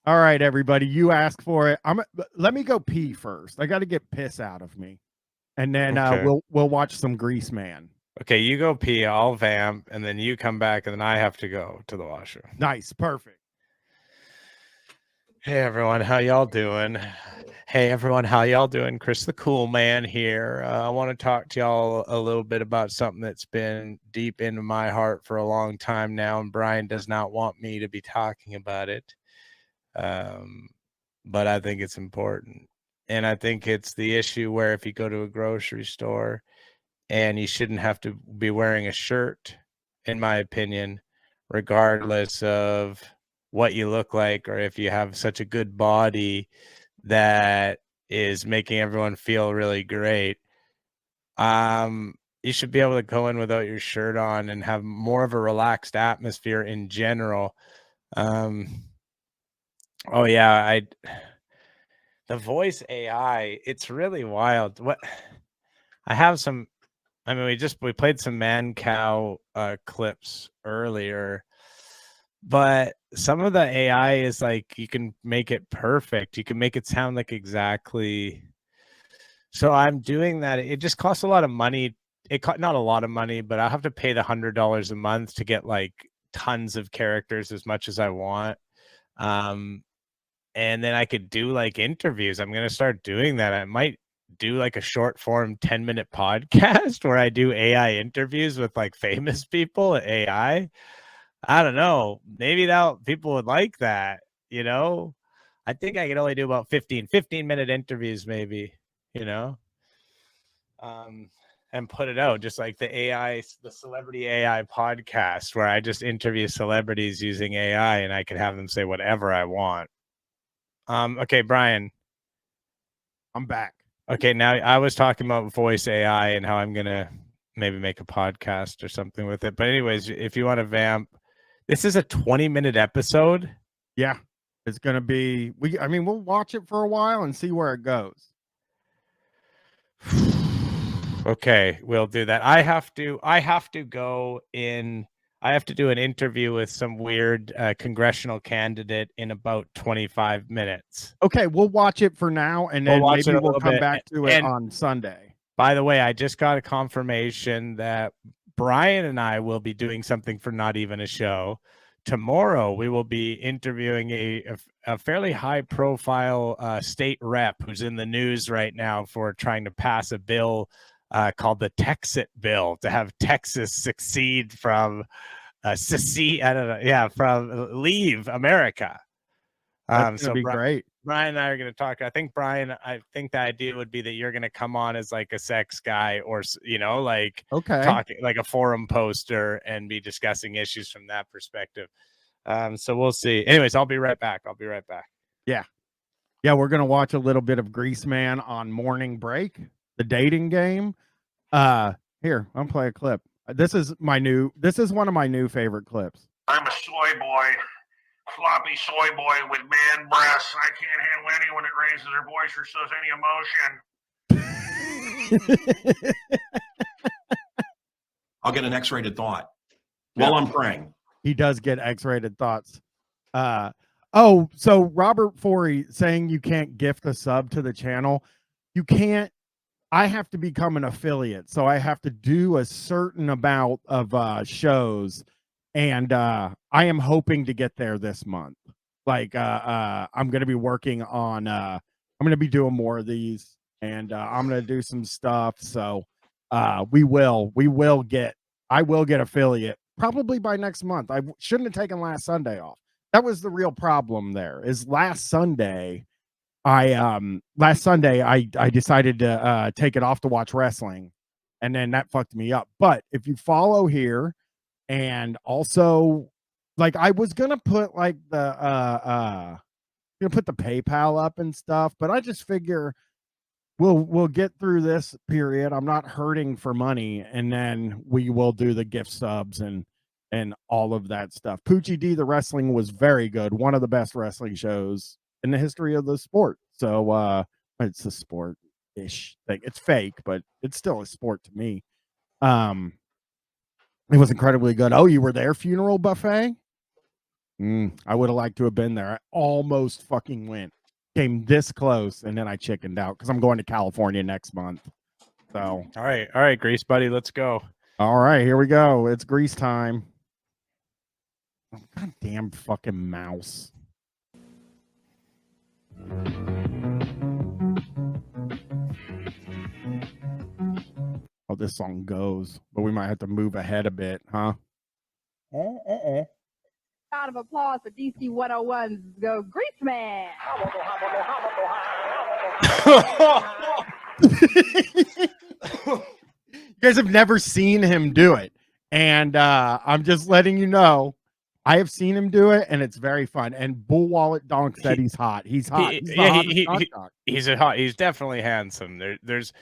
All right, everybody, you ask for it. Let me go pee first. I got to get piss out of me, and then Okay. we'll watch some Greaseman. Okay, you go pee, I'll vamp, and then you come back, and then I have to go to the washroom. Nice, perfect. Hey everyone, how y'all doing? Hey everyone, how y'all doing? Chris the Cool Man here. I want to talk to y'all a little bit about something that's been deep into my heart for a long time now, and Bryan does not want me to be talking about it. But I think it's important. And I think it's the issue where if you go to a grocery store and you shouldn't have to be wearing a shirt, in my opinion, regardless of what you look like or if you have such a good body that is making everyone feel really great. You should be able to go in without your shirt on and have more of a relaxed atmosphere in general. Oh yeah, the voice AI, it's really wild. What I have some, I mean, we played some man cow clips earlier, but some of the AI is like you can make it perfect. You can make it sound like exactly. So I'm doing that. It just costs a lot of money. Not a lot of money, but I have to pay the $100 a month to get like tons of characters as much as I want. And then I could do like interviews. I'm gonna start doing that. I might do like a short form 10-minute podcast where I do AI interviews with like famous people at AI. I don't know. Maybe that people would like that, you know? I think I could only do about 15-minute interviews, maybe, you know? And put it out just like the celebrity AI podcast where I just interview celebrities using AI and I could have them say whatever I want. Okay, Bryan. I'm back. Okay, now I was talking about voice AI and how I'm gonna maybe make a podcast or something with it. But anyways, if you want to vamp, this is a 20-minute episode. Yeah, it's gonna be. We'll watch it for a while and see where it goes. Okay, we'll do that. I have to go in. I have to do an interview with some weird congressional candidate in about 25 minutes. Okay, we'll watch it for now, and then maybe we'll come back to it on Sunday. By the way, I just got a confirmation that Bryan and I will be doing something for Not Even a Show. Tomorrow, we will be interviewing a fairly high-profile state rep who's in the news right now for trying to pass a bill called the Texit Bill to have Texas succeed from secede. I don't know. Yeah, from leave America. That's gonna be great. Bryan and I are going to talk. I think the idea would be that you're going to come on as like a sex guy or, like talking like a forum poster and be discussing issues from that perspective. So we'll see. Anyways, I'll be right back. Yeah. Yeah. We're going to watch a little bit of Greaseman on morning break, the dating game. Here, I'm play a clip. This is one of my new favorite clips. I'm a soy boy. Floppy soy boy with man breasts. I can't handle anyone that raises their voice or shows any emotion. I'll get an X-rated thought while I'm praying. He does get X-rated thoughts. So Robert Forey saying you can't gift a sub to the channel. You can't. I have to become an affiliate, so I have to do a certain amount of shows. And I am hoping to get there this month. Like I'm going to be working on I'm going to be doing more of these, and I'm going to do some stuff. So I will get affiliate probably by next month. I shouldn't have taken last Sunday off. That was the real problem there. Is last Sunday I decided to take it off to watch wrestling, and then that fucked me up. But if you follow here, and also, like, I was gonna put like the put the PayPal up and stuff, but I just figure we'll get through this period. I'm not hurting for money, and then we will do the gift subs and all of that stuff. Poochie D, the wrestling was very good. One of the best wrestling shows in the history of the sport. So it's a sport-ish thing. It's fake, but it's still a sport to me. It was incredibly good. Oh, you were there, funeral buffet? I would have liked to have been there. I almost fucking went. Came this close, and then I chickened out because I'm going to California next month. So, All right, Grease buddy, let's go. all right, here we go. It's Grease time. Oh, goddamn fucking mouse. Oh, this song goes, but we might have to move ahead a bit, huh? Round of applause for DC 101's Go Greaseman. You guys have never seen him do it, and I'm just letting you know I have seen him do it, and it's very fun. And Bull Wallet Donk said he's hot. He's hot. He's definitely handsome. There's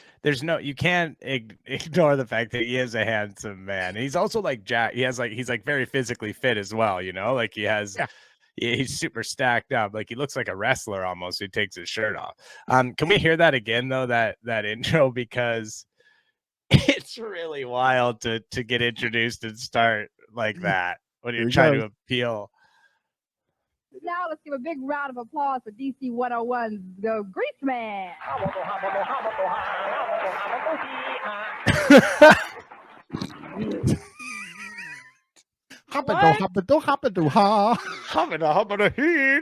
no, you can't ignore the fact that he is a handsome man. He's also like Jack. He's like very physically fit as well. You know, like he has. Yeah. He's super stacked up. Like he looks like a wrestler almost. He takes his shirt off. Can we hear that again though? That intro, because it's really wild to get introduced and start like that when you're trying to appeal. Now let's give a big round of applause for DC 101's Go Greaseman.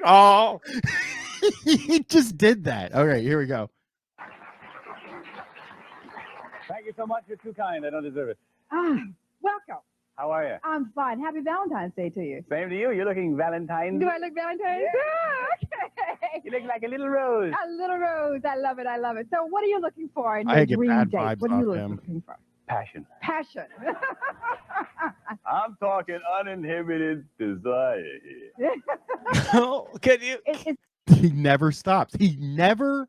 Oh, he just did that. Okay, here we go. Thank you so much. You're too kind. I don't deserve it. Welcome. How are you? I'm fine. Happy Valentine's Day to you. Same to you. You're looking Valentine. Do I look Valentine's? Yeah. Okay. You look like a little rose. A little rose. I love it. I love it. So what are you looking for in I your get dream bad date? vibes What are you off him. looking for? Passion. Passion. I'm talking uninhibited desire here. Can you? He never stops. He never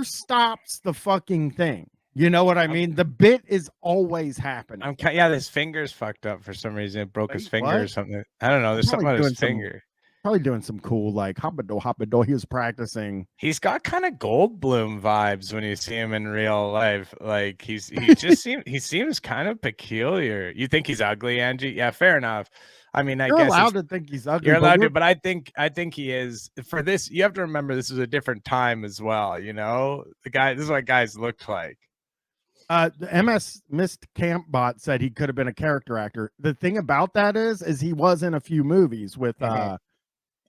stops the fucking thing. You know what I mean? The bit is always happening. His finger's fucked up for some reason. It broke his finger or something. I don't know. There's something on his finger. Probably doing some cool like hoppado. He was practicing. He's got kind of Goldblum vibes when you see him in real life. Like he seems kind of peculiar. You think he's ugly, Angie? Yeah, fair enough. I mean, I You're guess allowed to think he's ugly. You're allowed to, but I think he is. For this, you have to remember this was a different time as well. You know, this is what guys looked like. The MS Missed Camp Bot said he could have been a character actor. The thing about that is he was in a few movies with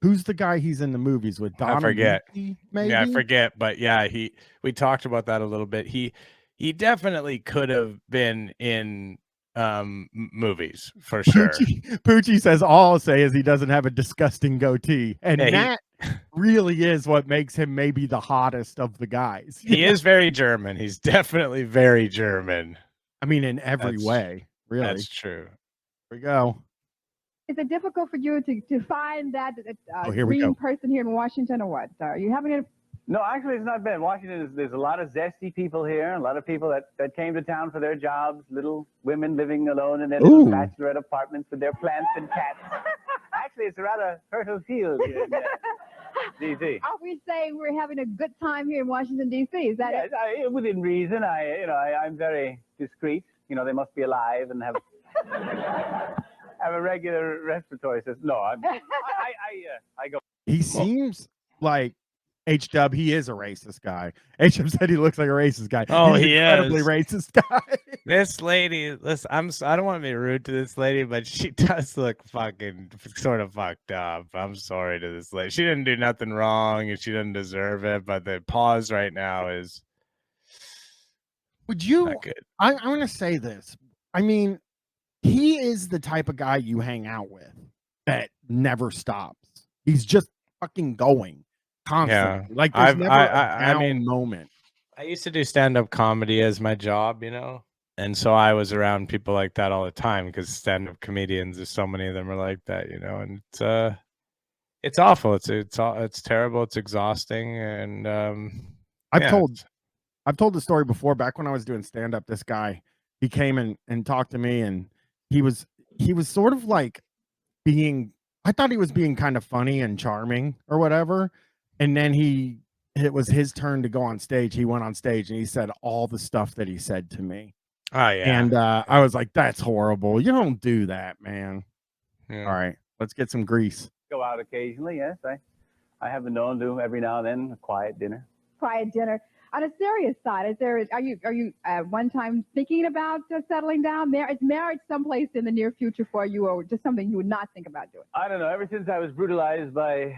who's the guy he's in the movies with? I forget. Maybe? Yeah, I forget. But yeah, we talked about that a little bit. He definitely could have been in movies for sure. Poochie says all I'll say is he doesn't have a disgusting goatee, and that really is what makes him maybe the hottest of the guys. He is very German. He's definitely very German. I mean, in every way, really. That's true. Here we go. Is it difficult for you to find that dream person here in Washington, or what? Are you having a... No, actually, it's not bad. Washington there's a lot of zesty people here, a lot of people that came to town for their jobs, little women living alone in their little bachelorette apartments with their plants and cats. Actually, it's a rather fertile field here in D.C. Are we saying we're having a good time here in Washington, D.C.? Is that it? Within reason. I'm very discreet. You know, they must be alive and have a regular respiratory system. No, I go. He seems like H-Dub, he is a racist guy. H-Dub said he looks like a racist guy. Oh, he's he incredibly is. Racist guy. This lady, listen, I don't want to be rude to this lady, but she does look fucking sort of fucked up. I'm sorry to this lady. She didn't do nothing wrong and she doesn't deserve it, but the pause right now is Would you? not good. I want to say this. I mean, he is the type of guy you hang out with that never stops. He's just fucking going constantly. Like there's never a down moment. I used to do stand-up comedy as my job, you know, and so I was around people like that all the time because stand-up comedians, there's so many of them are like that, you know, and it's awful. It's terrible. It's exhausting, and I've told the story before. Back when I was doing stand-up, this guy, he came and talked to me, and he was sort of like I thought he was being kind of funny and charming or whatever. And then it was his turn to go on stage. He went on stage and he said all the stuff that he said to me. Oh yeah. And I was like, that's horrible. You don't do that, man. Yeah. All right. Let's get some grease. Go out occasionally, yes. I have been known to every now and then a quiet dinner. Quiet dinner. On a serious side, are you one time thinking about settling down? Is marriage someplace in the near future for you, or just something you would not think about doing? I don't know. Ever since I was brutalized by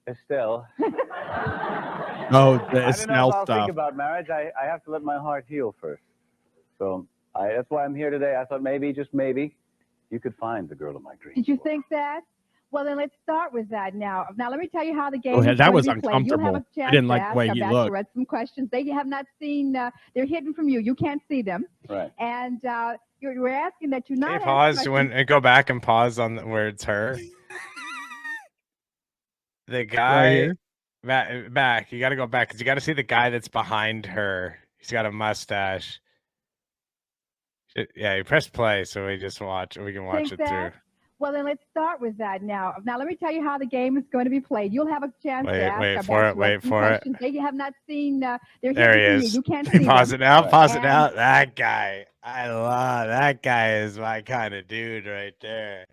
Estelle, Oh, the I don't know if Snell I'll stuff. think about marriage. I have to let my heart heal first. So that's why I'm here today. I thought maybe, just maybe, you could find the girl of my dreams. Did you think that? Well, then let's start with that now. Now, let me tell you how the game Oh, yeah, is that going was to be played. You'll have a uncomfortable. chance I didn't to like the ask way our he looked. bachelorette some questions. They have not seen, they're hidden from you. You can't see them. Right. And we're asking that you not Hey, ask pause questions. when go back and pause on where it's her. The guy here? back. You got to go back because you got to see the guy that's behind her. He's got a mustache. Yeah, you press play so we just watch. We can watch Think it through. that? Well, then let's start with that now. Now, let me tell you how the game is going to be played. You'll have a chance to ask Wait our for it. bachelorette Wait some for it. questions. They have not seen, they're There hidden he from is. you. You can't see Pause them. it out. Pause it And- out. That guy. I love that guy. Is my kind of dude right there.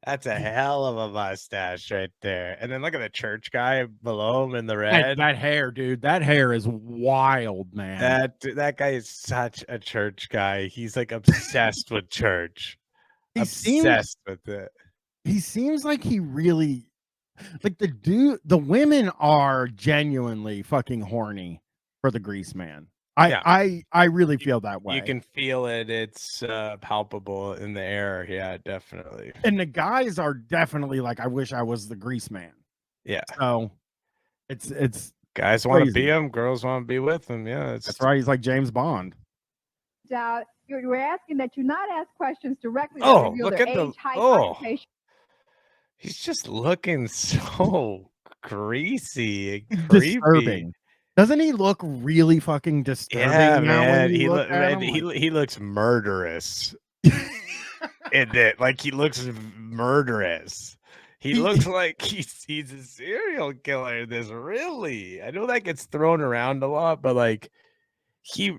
That's a hell of a mustache right there. And then look at the church guy below him in the red. That hair, dude. That hair is wild, man. That guy is such a church guy. He's like obsessed with church. Obsessed with it. He seems like he really, like the women are genuinely fucking horny for the Greaseman. I really feel that way. You can feel it. It's palpable in the air. Yeah, definitely. And the guys are definitely like, I wish I was the Greaseman. Yeah. So it's guys want to crazy. be him. Girls want to be with him. Yeah, That's right. He's like James Bond. We're asking that you not ask questions directly that Oh, reveal look their at the age, height, oh. occupation. He's just looking so greasy and creepy. Disturbing. Doesn't he look really fucking disturbing? Yeah, now man. When you look at him? He looks murderous. In it, like he looks murderous. He looks like he's a serial killer. I know that gets thrown around a lot, but like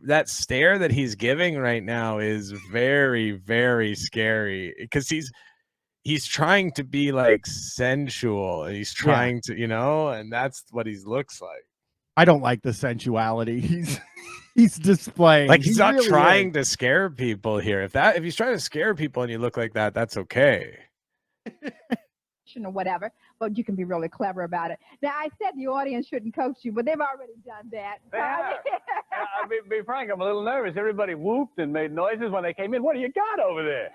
that stare that he's giving right now is very, very scary because he's trying to be like sensual. He's trying to, and that's what he looks like. I don't like the sensuality he's displaying. Like he's not really trying to scare people here. If he's trying to scare people and you look like that, that's okay. Or whatever, but you can be really clever about it. Now, I said the audience shouldn't coach you, but they've already done that. They have. I'll be frank, I'm a little nervous. Everybody whooped and made noises when they came in. What do you got over there?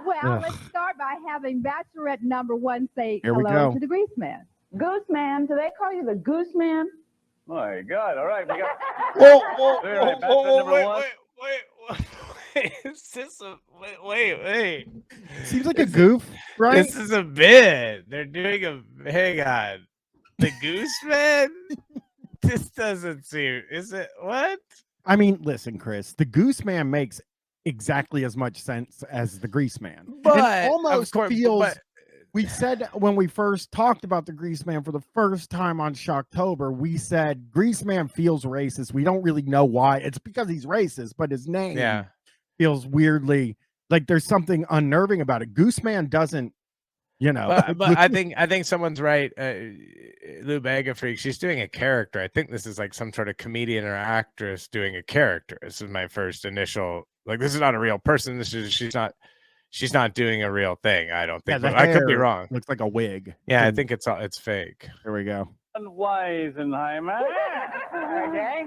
Well, let's start by having Bachelorette number one say Here we hello go. to the Greaseman. Gooseman, do they call you the Gooseman? My God! All right, we got. Wait, is this a wait? Seems like a goof, right? This is a bit. They're doing a hang on. The Gooseman? This doesn't seem. Is it what? I mean, listen, Chris. The Gooseman makes exactly as much sense as the Greaseman, But it almost of course, feels. but- We said when we first talked about the Greaseman for the first time on Shocktober, we said Greaseman feels racist. We don't really know why. It's because he's racist, but his name feels weirdly like there's something unnerving about it. Gooseman doesn't, But I think someone's right. Lou Bega Freak, she's doing a character. I think this is like some sort of comedian or actress doing a character. This is my first initial. Like this is not a real person. She's not doing a real thing. I don't think. But I could be wrong. Looks like a wig. Yeah, I think it's fake. Here we go. Weisenheimer. Okay.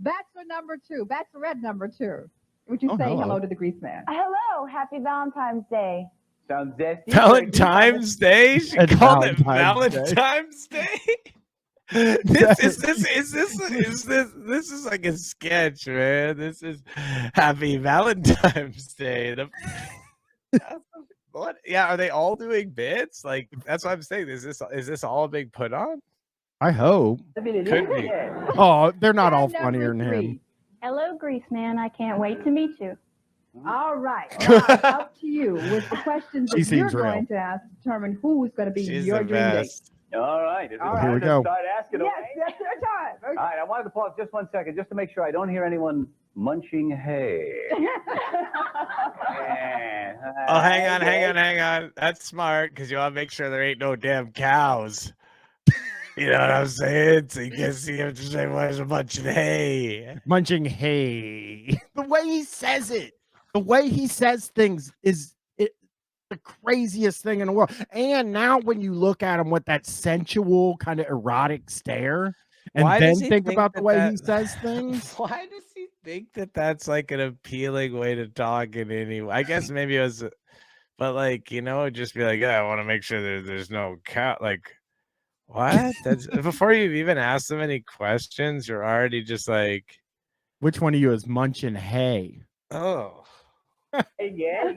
Bachelor number two, Bachelorette number two. Would you say hello to the Greaseman? Hello, happy Valentine's Day. Sounds zesty. Valentine's Day. She It's called it Valentine's Day. Valentine's Day. This is like a sketch, man. This is Happy Valentine's Day. What? Yeah, are they all doing bits? Like that's what I'm saying. Is this all a big put on? I hope. Could be. Oh, they're not all And funnier number than him. Hello, Greaseman. I can't wait to meet you. All right. Now, up to you with the questions She that you're seems real. going to ask to determine who's going to be She's your the dream date. best. All right. Is it All time right. Here we to go. start asking away? Yes, that's our time. All right, I wanted to pause just 1 second just to make sure I don't hear anyone munching hay. Oh, hang on. That's smart because you want to make sure there ain't no damn cows. You know what I'm saying? So you can see him just say, "Where's a bunch of hay?" Munching hay. The way he says it, the way he says things is the craziest thing in the world. And now when you look at him with that sensual kind of erotic stare, and Why then does he think think about the that way he that- says things. Why does he think that that's like an appealing way to talk in any way? I guess maybe it was, but like, you know, just be like, yeah, I want to make sure there's no cow. Like, what? That's before you even ask them any questions, you're already just like, Which one of you is munching hay? oh. Yeah.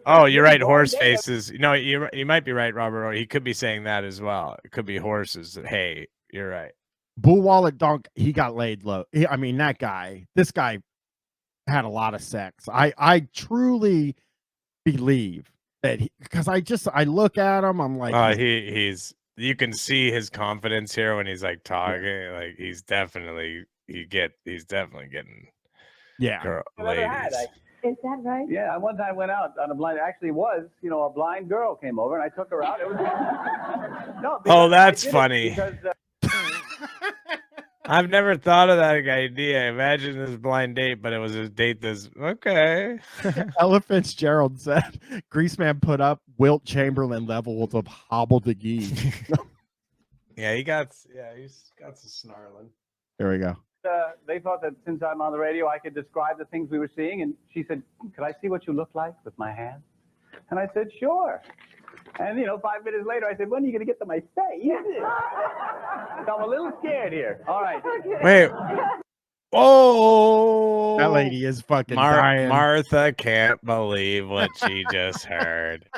Oh, you're right. Horse faces. No, you might be right, Robert. He could be saying that as well. It could be horses. Hey, you're right. Bull Wallet Dunk, he got laid low. I mean, this guy had a lot of sex. I truly believe that because I look at him, I'm like, he's you can see his confidence here when he's like talking. Yeah. Like he's definitely getting yeah. ladies. Is that right? Yeah, I one time went out on a blind. Actually, a blind girl came over and I took her out. It was no. Oh, that's funny. Because, I've never thought of that idea. Imagine this blind date, but it was a date that's okay. Ella Fitzgerald said Greaseman put up Wilt Chamberlain levels of hobbledehoy. he's got some snarling. There we go. they thought that since I'm on the radio, I could describe the things we were seeing. And she said, "Could I see what you look like with my hand?" And I said, "Sure." And, 5 minutes later, I said, "When are you going to get to my face?" So I'm a little scared here. All right. Wait. Oh, That lady is fucking dying. Martha can't believe what she just heard.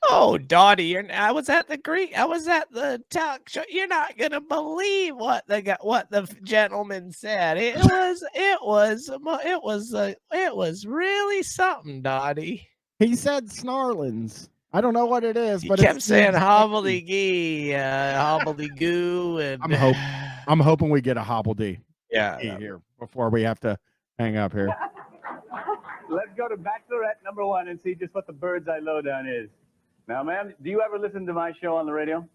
Oh, Dottie, I was at the talk show. You're not gonna believe what the gentleman said. It was really something, Dottie. He said snarlings. I don't know what it is, He but kept it's saying hobbledygee, hobbledygoo, and I'm hoping we get a hobbledy. Yeah. Here before we have to hang up here. Let's go to Bachelorette number 1 and see just what the bird's eye lowdown is. Now, ma'am, do you ever listen to my show on the radio?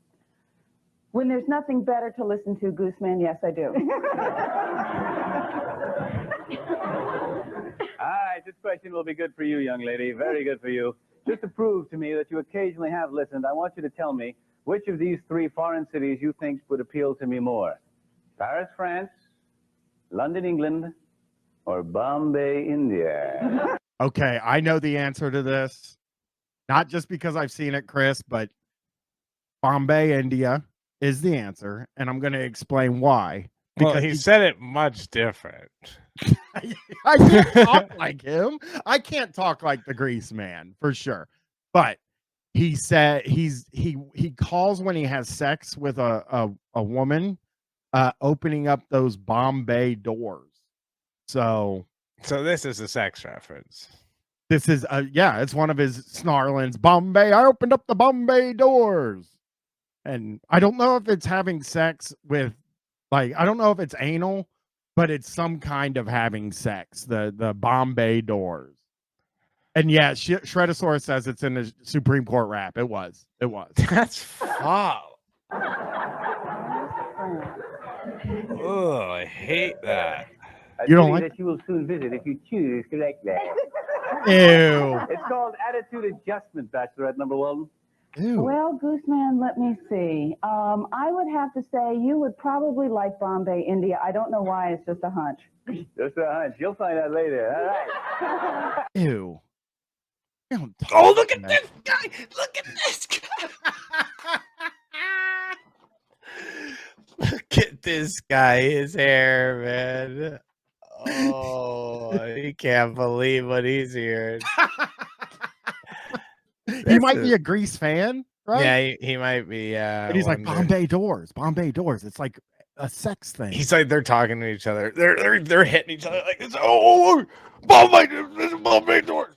When there's nothing better to listen to, Gooseman, yes, I do. All right, this question will be good for you, young lady. Very good for you. Just to prove to me that you occasionally have listened, I want you to tell me which of these 3 foreign cities you think would appeal to me more. Paris, France, London, England, or Bombay, India? Okay, I know the answer to this. Not just because I've seen it, Chris, but Bombay, India is the answer, and I'm going to explain why. Because he said it much different. I can't talk like him. I can't talk like the Greaseman for sure. But he said he calls when he has sex with a woman, opening up those Bombay doors. So this is a sex reference. This is it's one of his snarlings. Bombay, I opened up the Bombay doors. And I don't know if it's having sex with, like, I don't know if it's anal, but it's some kind of having sex. The Bombay doors. And yeah, Shredosaurus says it's in the Supreme Court rap. It was. That's foul. Oh, I hate that. You don't like that you will soon visit if you choose correctly. Ew. It's called attitude adjustment, Bachelorette number 1. Ew. Well, Gooseman, let me see. I would have to say you would probably like Bombay, India. I don't know why. It's just a hunch. Just a hunch. You'll find out later. All right. Ew. Don't talk Oh, look at like this guy! Look at this guy! Look at this guy, his hair, man. Oh, he can't believe what he's hearing. He might be a Grease fan, right? Yeah, he might be. Yeah, And he's like, Bombay doors. It's like a sex thing. He's like, they're talking to each other. They're hitting each other like this. Oh, Bombay doors.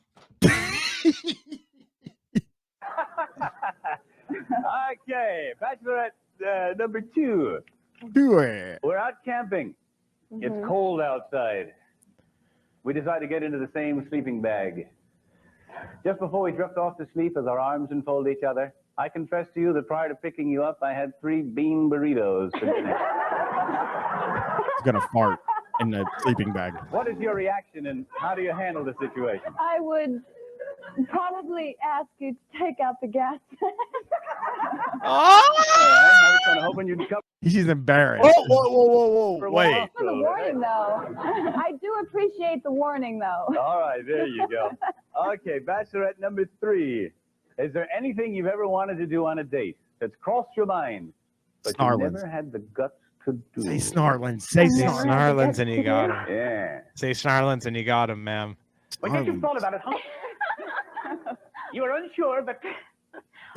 Okay, Bachelorette number 2. Do it. We're out camping. It's cold outside. we decided to get into the same sleeping bag. Just before we drift off to sleep as our arms enfold each other, I confess to you that prior to picking you up, I had 3 bean burritos for dinner. He's gonna fart in the sleeping bag. What is your reaction and how do you handle the situation? I would probably ask you to take out the gas. All right, I was kind of hoping you'd come. She's embarrassed. Whoa. for a Wait. while, For the warning, though. I do appreciate the warning, though. All right, there you go. Okay, Bachelorette number 3. Is there anything you've ever wanted to do on a date that's crossed your mind, but you Snarlins. never had the guts to do? Say snarlin. Say Say snarlin. snarlins and you got him. Yeah. Say snarlins and you got him, ma'am. But yet you thought about it, huh? You were unsure, but...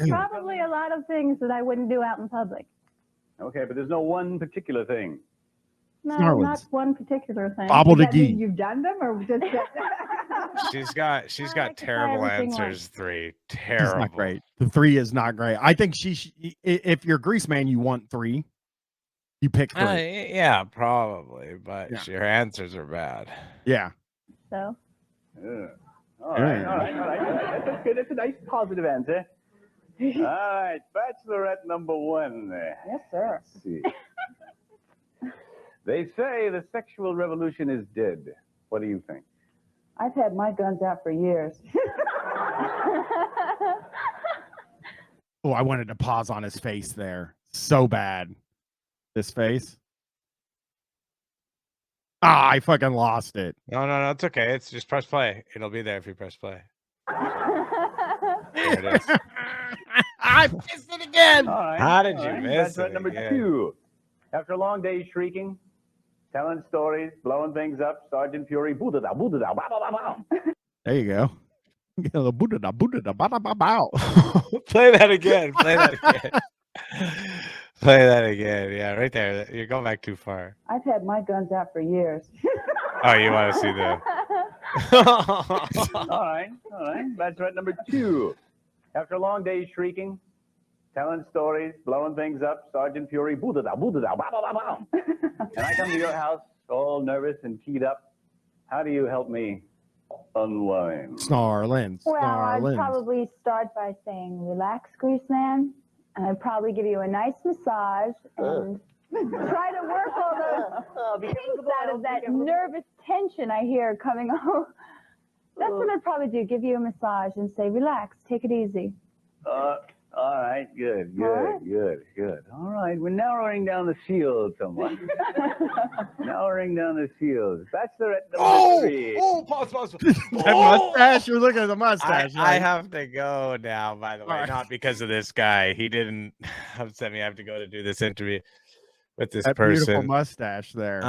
Probably a lot of things that I wouldn't do out in public. Okay, but there's no one particular thing. No, Snarlins. not one particular thing. Bobble Does de that mean gee. you've done them or just She's I got like to try terrible everything answers. 3 It's terrible. not great. The 3 is not great. I think if you're Greaseman, you want 3. You pick 3. Yeah, probably, but Yeah. your answers are bad. Yeah. So, Yeah. All right. That's good. That's a nice positive answer. All right, Bachelorette number 1. Yes, sir. Let's see. They say the sexual revolution is dead. What do you think? I've had my guns out for years. Oh, I wanted to pause on his face there. So bad. This face. Ah, I fucking lost it. No, it's okay. It's just press play. It'll be there if you press play. There it is. I missed it again. All right. How did all you right. miss Bachelorette it number again? 2. After a long day shrieking, telling stories, blowing things up, Sergeant Fury, boo-da-da, boo-da-da, ba-ba-ba-ba. There you go. Get a Buddha, Buddha, bow. Play that again. Play that again. Play that again. Yeah, right there. You're going back too far. I've had my guns out for years. Oh, you want to see the? All right. Bachelorette number 2. After a long day shrieking, telling stories, blowing things up, Sergeant Fury, boo-da-da, boo-da-da, ba-ba-ba-ba. And I come to your house all nervous and keyed up. How do you help me unwind? Snarlins. well, I'd Snarlins. probably start by saying, relax, Greaseman. And I'd probably give you a nice massage and try to work all the kinks out of that nervous tension I hear coming over. That's what I'd probably do, give you a massage and say, relax, take it easy. All right, good. All right, we're narrowing down the field somewhat. Narrowing down the field. Bachelorette number 3. Pause. That mustache. You're looking at the mustache. I have to go now, by the way, All right. not because of this guy. He didn't upset me. I have to go to do this interview with this that beautiful person. mustache there.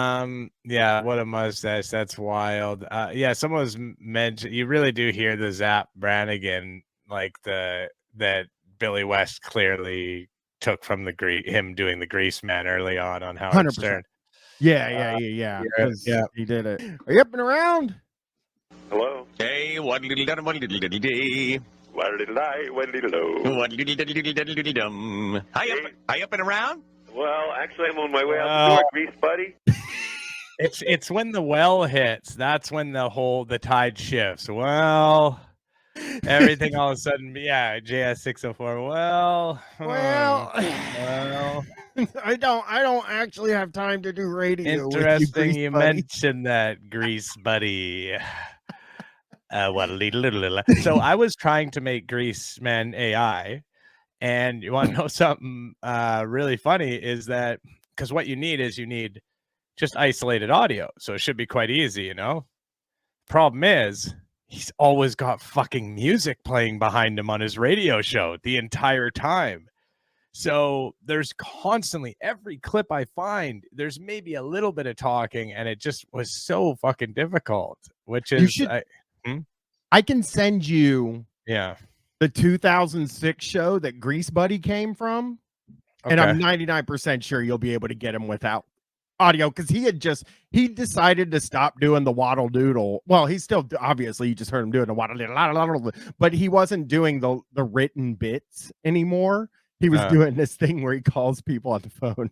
Yeah, what a mustache. That's wild. Yeah, someone was mentioned. You really do hear the Zap Brannigan, like that Billy West clearly took from him doing the Greaseman early on Howard 100%. Stern. Yeah. yeah, 'cause yeah. He did it. Are you up and around? Hello? Hey, what little dum, what little day. What did I? What did I? What little dum. Hi up and around? Well, actually, I'm on my way out Well- the door, Grease buddy. It's when the well hits. That's when the tide shifts. Well, everything all of a sudden, yeah, JS 604. Well, I don't actually have time to do radio. with interesting you buddy. mentioned that, Grease buddy. So I was trying to make Greaseman AI, and you want to know something really funny is that because what you need just isolated audio, so it should be quite easy, you know. Problem is, he's always got fucking music playing behind him on his radio show the entire time. So there's constantly, every clip I find, there's maybe a little bit of talking, and it just was so fucking difficult, which is, I can send you yeah. the 2006 show that Grease Buddy came from, and I'm 99% sure you'll be able to get him without audio, because he decided to stop doing the waddle doodle. Well, he's still, obviously you just heard him doing the waddle doodle, but he wasn't doing the written bits anymore. He was doing this thing where he calls people on the phone.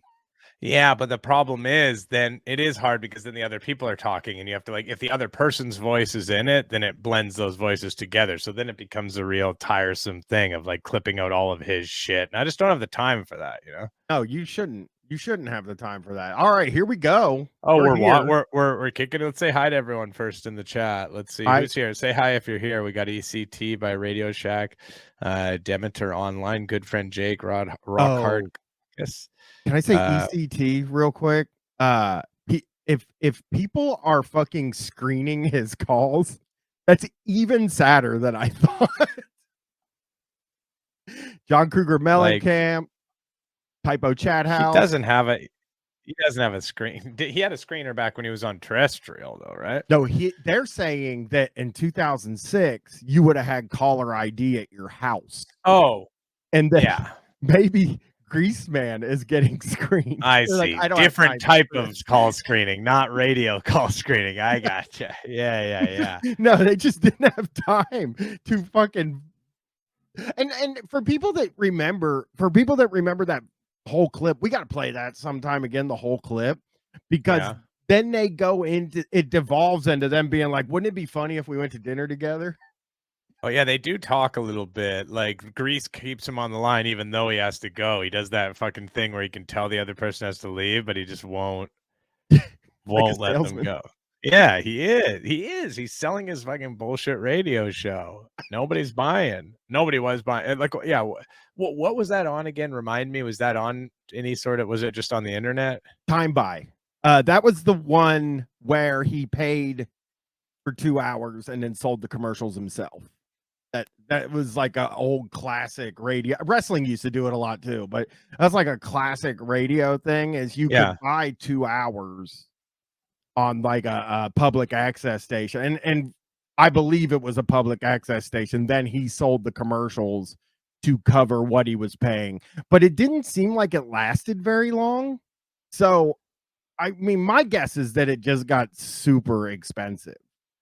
Yeah, but the problem is then it is hard because then the other people are talking and you have to, like, if the other person's voice is in it, then it blends those voices together. So then it becomes a real tiresome thing of like clipping out all of his shit. And I just don't have the time for that, you know? No, you shouldn't. You shouldn't have the time for that. All right, here we go. Oh, here. we're kicking it. Let's say hi to everyone first in the chat. Let's see who's here. Say hi if you're here. We got ECT by Radio Shack, Demeter Online, good friend Jake, Rock Hard. Yes. Can I say ECT real quick? If people are fucking screening his calls, that's even sadder than I thought. John Kruger Mellencamp, Typo Chat House. He doesn't have a screen. He had a screener back when he was on terrestrial, though, right? No, they're saying that in 2006 you would have had caller ID at your house. Oh, and then yeah, maybe Greaseman is getting screened. I see. Like, different type of call screening, not radio call screening. I gotcha. Yeah. No, they just didn't have time to fucking. And for people that remember that whole clip, we got to play that sometime again, the whole clip, because then they go into it, devolves into them being like, wouldn't it be funny if we went to dinner together? Oh yeah, they do talk a little bit. Like Grease keeps him on the line even though he has to go. He does that fucking thing where he can tell the other person has to leave, but he just won't let them go. Yeah, he is. He's selling his fucking bullshit radio show. Nobody's buying. Nobody was buying. Like, yeah, what was that on again? Remind me, was that on any sort of, was it just on the internet? Time Buy. That was the one where he paid for 2 hours and then sold the commercials himself. That was like an old classic radio. Wrestling used to do it a lot too, but that's like a classic radio thing. Is you could buy 2 hours on like a public access station, and I believe it was a public access station. Then he sold the commercials to cover what he was paying, but it didn't seem like it lasted very long. So, I mean, my guess is that it just got super expensive.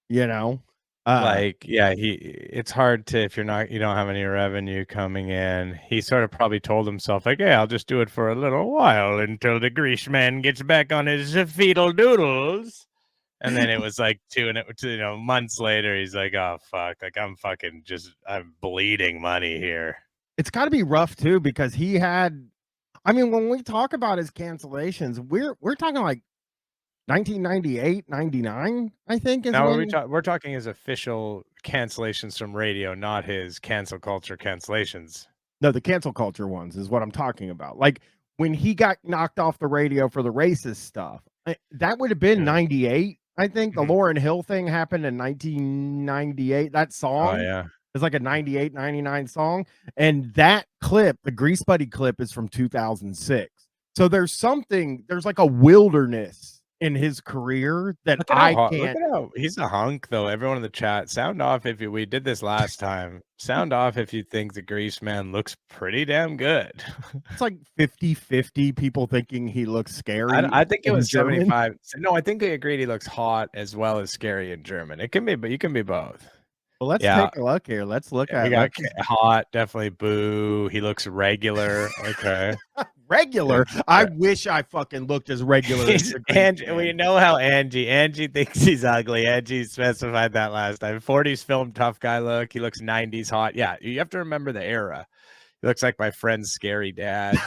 You know. It's hard to, if you don't have any revenue coming in. He sort of probably told himself like, "Hey, I'll just do it for a little while until the Greaseman gets back on his fetal doodles." And then it was like 2 months later, he's like, "Oh fuck, like I'm bleeding money here." It's got to be rough too, because he had, I mean, when we talk about his cancellations, we're talking like 1998, 99, I think. We're talking his official cancellations from radio, not his cancel culture cancellations. No, the cancel culture ones is what I'm talking about. Like when he got knocked off the radio for the racist stuff, that would have been 98. I think the Lauryn Hill thing happened in 1998. That song is like a 98, 99 song. And that clip, the Grease Buddy clip, is from 2006. So there's like a wilderness in his career that I can't. He's a hunk, though. Everyone in the chat, sound off if we did this last time. Sound off if you think the Greaseman looks pretty damn good. It's like 50-50 people thinking he looks scary. I think it was 75. No, I think they agreed he looks hot as well as scary in German. It can be, but you can be both. Well, let's take a look here. Let's look at it. Hot, definitely. Boo. He looks regular. Okay. Regular. I wish I fucking looked as regular as Angie. We know how Angie thinks he's ugly. Angie specified that last time. 40s film tough guy look. He looks 90s hot. Yeah, you have to remember the era. He looks like my friend's scary dad.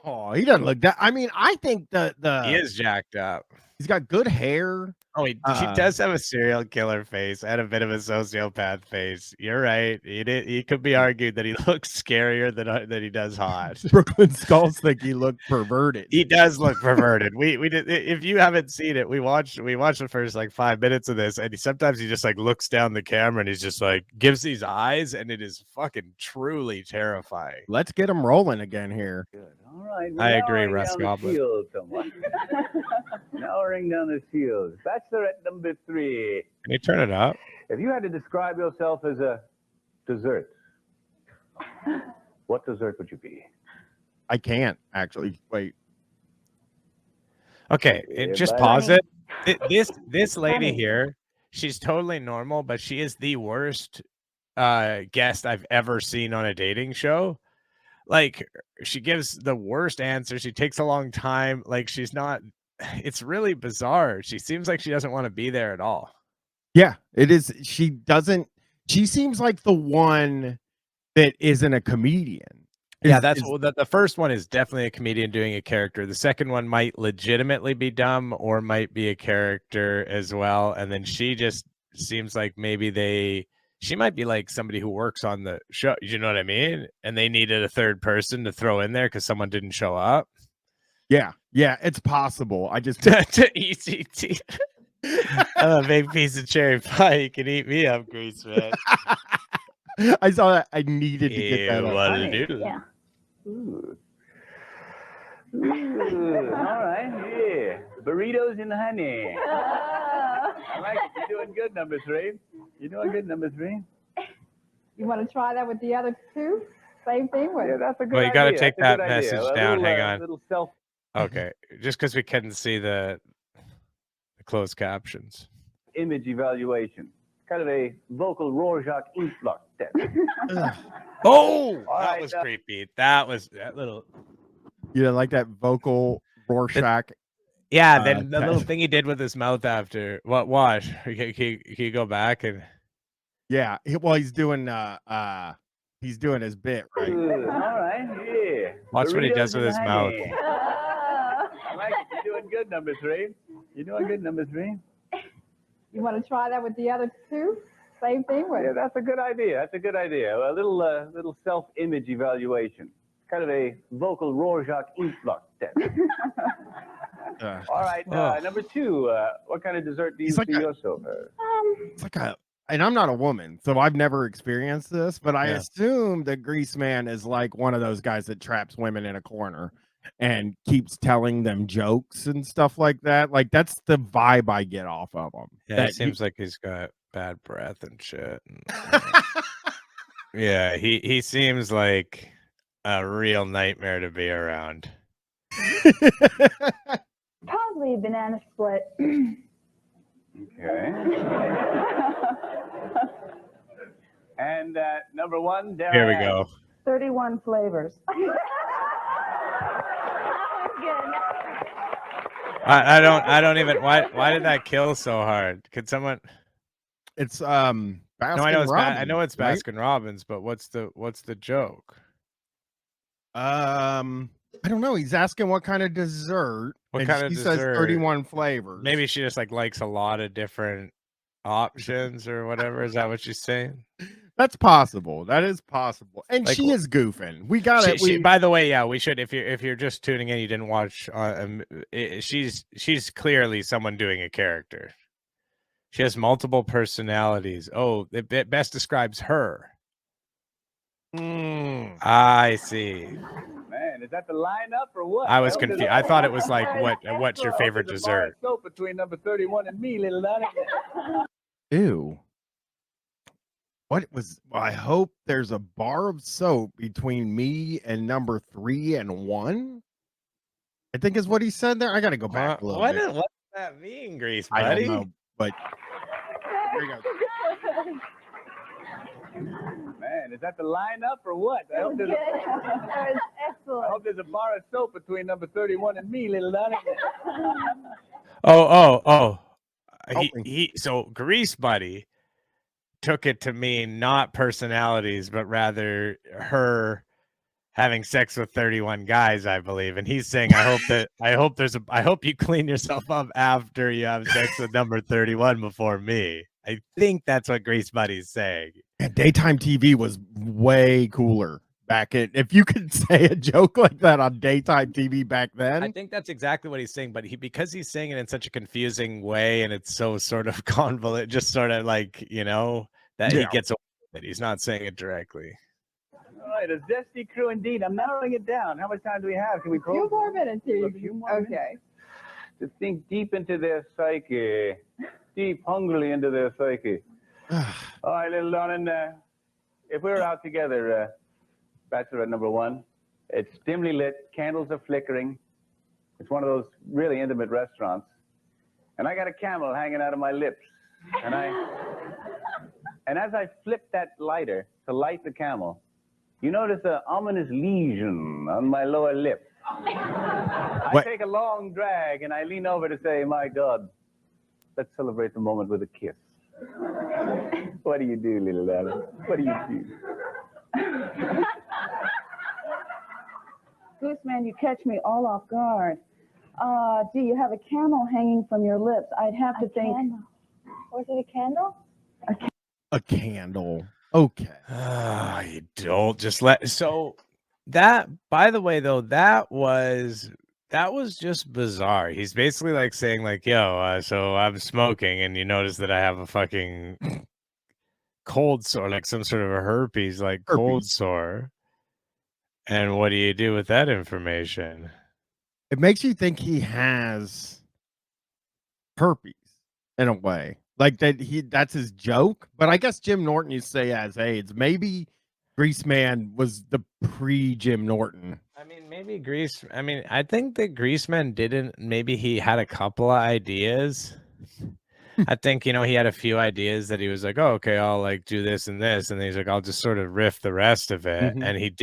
Oh, he doesn't look that. I mean, I think he is jacked up. He's got good hair. Oh, he does have a serial killer face and a bit of a sociopath face. You're right. He could be argued that he looks scarier than he does hot. Brooklyn Skulls think he looked perverted. He does look perverted. We did. If you haven't seen it, we watched the first like 5 minutes of this, and sometimes he just like looks down the camera and he's just like gives these eyes, and it is fucking truly terrifying. Let's get him rolling again here. Good. All right. I agree, Russ Goblin. Lowering down the field. Bachelorette number 3. Can you turn it up? If you had to describe yourself as a dessert, what dessert would you be? I can't actually. Wait. Okay, just pause it. This lady here, she's totally normal, but she is the worst guest I've ever seen on a dating show. like she gives the worst answer. She takes a long time. Like she's not. It's really bizarre. She seems like she doesn't want to be there at all. Yeah, it is. She doesn't. She seems like the one that isn't a comedian. Yeah, that's what the first one is, definitely a comedian doing a character. The second one might legitimately be dumb or might be a character as well. And then she just seems like maybe she might be like somebody who works on the show. You know what I mean? And they needed a third person to throw in there because someone didn't show up. Yeah, it's possible. I just to ECT. I'm a big piece of cherry pie. You can eat me up, Greaseman. I saw that. I needed to get that. What to do? Yeah. Ooh. Ooh. All right. Yeah. Burritos and honey. I like it. You're doing good, number 3. You're doing good, number 3. You want to try that with the other 2? Same thing with. Yeah, that's a good Well, you got to idea. take That's a that good idea. message A down. little, Hang on. Little self. Okay, just because we couldn't see the closed captions. Image evaluation. Kind of a vocal Rorschach influx test. Oh, All that right, was creepy. That little. You didn't like that vocal Rorschach? Yeah, then the little thing he did with his mouth after. What? Watch. Can you go back and? Yeah. He's doing his bit, right? All right. Yeah. Watch what he does with Burritos his and mouth. honey. I like it. You're doing good, number 3. You're doing good, number 3. You want to try that with the other 2? Same thing with. Yeah, that's a good idea. That's a good idea. A little self-image evaluation. Kind of a vocal Rorschach influx test. All right, number 2. What kind of dessert do you see yourself? It's like and I'm not a woman, so I've never experienced this, but I assume that Greaseman is like one of those guys that traps women in a corner and keeps telling them jokes and stuff like that. Like that's the vibe I get off of him. Yeah, it seems like he's got bad breath and shit. Yeah, he seems like a real nightmare to be around. Probably banana split. Okay. And number 1, Darren. Here we go. 31 flavors. I don't even. Why did that kill so hard? Could someone? It's No, I know it's Robbins, I know it's right? Baskin Robbins, but what's the joke? I don't know. He's asking what kind of dessert. What and kind of she dessert? says 31 flavors. Maybe she just likes a lot of different options or whatever. Is that what she's saying? That's possible. That is possible. And she is goofing. We got it. By the way, yeah, we should. If you're just tuning in, you didn't watch. She's clearly someone doing a character. She has multiple personalities. Oh, it best describes her. I see. Man, is that the lineup or what? I was confused. I thought it was like, what's your favorite dessert? Soap between number 31 and me, little Donnie. Ew. I hope there's a bar of soap between me and number 3 and 1. I think is what he said there. I got to go back a little bit. What does that mean, Grease, I buddy? don't know, but here we go. Man, is that the lineup or what? I hope there's a bar of soap between number 31 and me, little Donnie. So Grease Buddy took it to mean not personalities, but rather her having sex with 31 guys, I believe. And he's saying, I hope you clean yourself up after you have sex with number 31 before me. I think that's what Grease Buddy's saying. And daytime TV was way cooler back in. If you could say a joke like that on daytime TV back then, I think that's exactly what he's saying. But because he's saying it in such a confusing way, and it's so sort of convoluted, just sort of like he gets away with it. He's not saying it directly. All right, a zesty crew indeed. I'm narrowing it down. How much time do we have? Can we A few more minutes here. Okay. To think deep into their psyche, deep hungrily into their psyche. All right, little Donnan, if we were out together, bachelorette number 1, it's dimly lit, candles are flickering. It's one of those really intimate restaurants. And I got a camel hanging out of my lips. And as I flip that lighter to light the camel, You notice an ominous lesion on my lower lip. I What? take a long drag and I lean over to say, my God, let's celebrate the moment with a kiss. What do you do, little darling? What do you do? Gooseman, you catch me all off guard. Do you have a candle hanging from your lips? I'd have to think. Candle. Was it a candle? A candle. Okay. You don't just let. So that, by the way, though, that was just bizarre. He's basically like saying like, yo, so I'm smoking and you notice that I have a fucking cold sore, like some sort of a herpes, like cold sore. And what do you do with that information? It makes you think he has herpes in a way. Like that's his joke. But I guess Jim Norton used to say he has AIDS. Maybe Greaseman was the pre-Jim Norton. I mean, maybe I think that Greaseman didn't. Maybe he had a couple of ideas. I think, he had a few ideas that he was like, oh, okay, I'll like do this and this. And then he's like, I'll just sort of riff the rest of it. Mhm. And it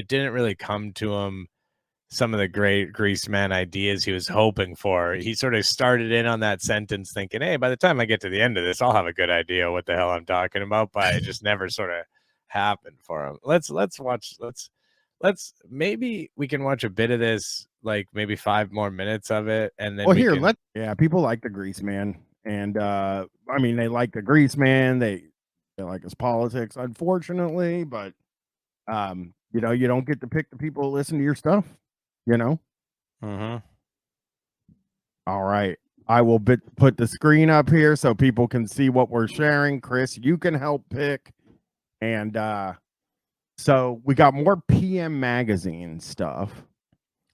didn't really come to him some of the great Greaseman ideas he was hoping for. He sort of started in on that sentence thinking, hey, by the time I get to the end of this, I'll have a good idea what the hell I'm talking about. But it just never sort of happened for him. Maybe we can watch a bit of this, like maybe 5 more minutes of it. And then people like the Greaseman. And I mean, they like the Greaseman. They like his politics, unfortunately, but you don't get to pick the people who listen to your stuff, Mm-hmm. All right. I will put the screen up here so people can see what we're sharing. Chris, you can help pick. And so we got more PM Magazine stuff.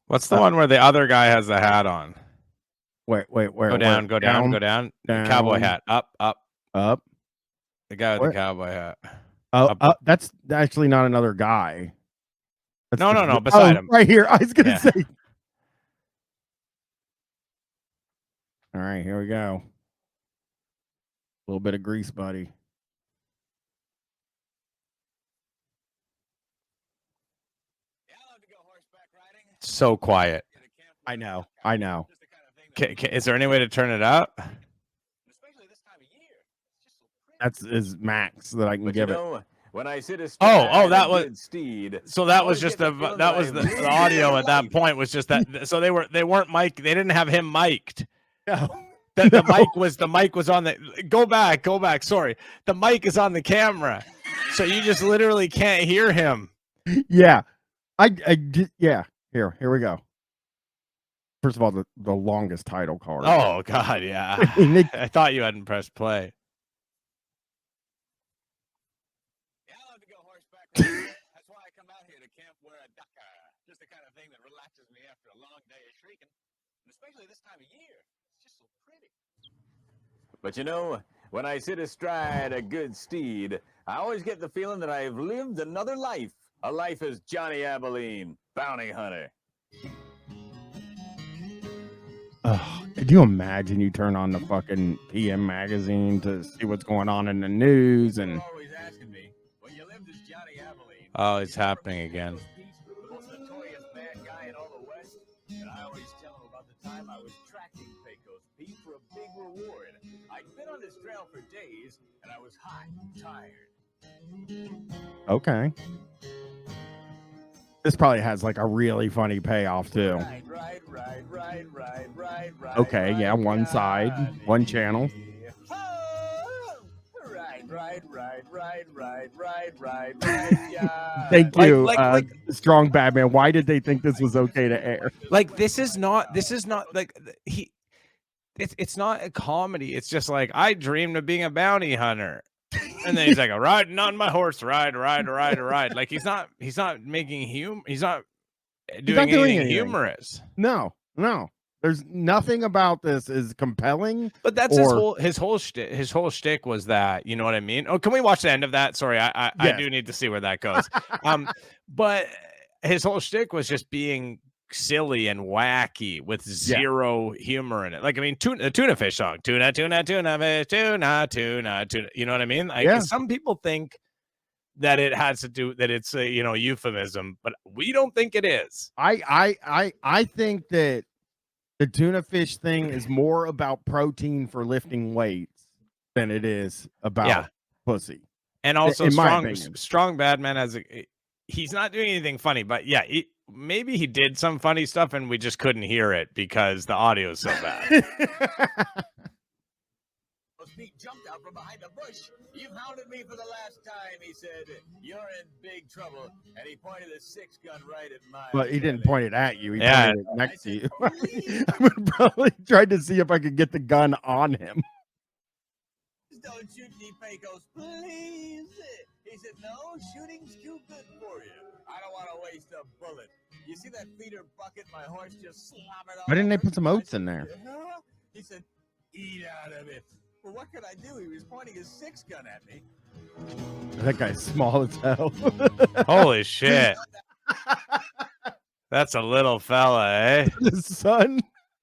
What's the one where the other guy has the hat on? Wait, where? Go down. Cowboy hat. Up. The guy with the cowboy hat. That's actually not another guy. No. Beside him. Right here. I was going to say. All right, here we go. A little bit of grease, buddy. So quiet. I know. Is there any way to turn it up? That's his max that I can give it. When I sit that was steed. So that was just the audio at that point was just that. So they weren't mic. They didn't have him mic'd. No. The mic was on the. Go back. Sorry, the mic is on the camera, so you just literally can't hear him. Yeah, yeah. Here we go. First of all, the longest title card. Oh God, yeah. I thought you hadn't pressed play. That's why I come out here to camp wear a ducker. Just the kind of thing that relaxes me after a long day of shrieking. And especially this time of year. It's just so pretty. But when I sit astride a good steed, I always get the feeling that I've lived another life. A life as Johnny Abilene, bounty hunter. Could you imagine you turn on the fucking PM Magazine to see what's going on in the news and... Oh, it's happening again. The most notorious bad guy in all the West. And I always tell him about the time I was tracking Pecos Pete for a big reward. I'd been on this trail for days, and I was hot and tired. Okay. This probably has like a really funny payoff too. Right. Okay, yeah, one side, one channel. Right. Thank you, Strong Batman. Why did they think this was okay to air? Like this is not like it's not a comedy. It's just like I dreamed of being a bounty hunter. And then he's like, riding on my horse, ride. Like he's not making he's not doing anything humorous. No. There's nothing about this is compelling. But that's his whole shtick was that, you know what I mean? Oh, can we watch the end of that? Sorry, I do need to see where that goes. But his whole shtick was just being silly and wacky with zero humor in it. Like, I mean, the tuna fish song, tuna fish, tuna. You know what I mean? Like, some people think that it has to do that it's a euphemism, but we don't think it is. I think that the tuna fish thing is more about protein for lifting weights than it is about pussy. And also in my opinion. strong bad man he's not doing anything funny, but yeah, maybe he did some funny stuff and we just couldn't hear it because the audio is so bad. Pete jumped out from behind a bush. You've hounded me for the last time, he said. You're in big trouble. And he pointed a 6-gun right at my But he didn't point it at you. He Yeah. pointed it next to you. I would probably try to see if I could get the gun on him. Don't shoot me, Pecos, please. He said, no, shooting's too good for you. I don't want to waste a bullet. You see that feeder bucket my horse just slobbered off? Why didn't they put some oats in there? Huh? He said, eat out of it. Well, what could I do? He was pointing his 6-gun at me. That guy's small as hell. Holy shit. That's a little fella, eh? His son.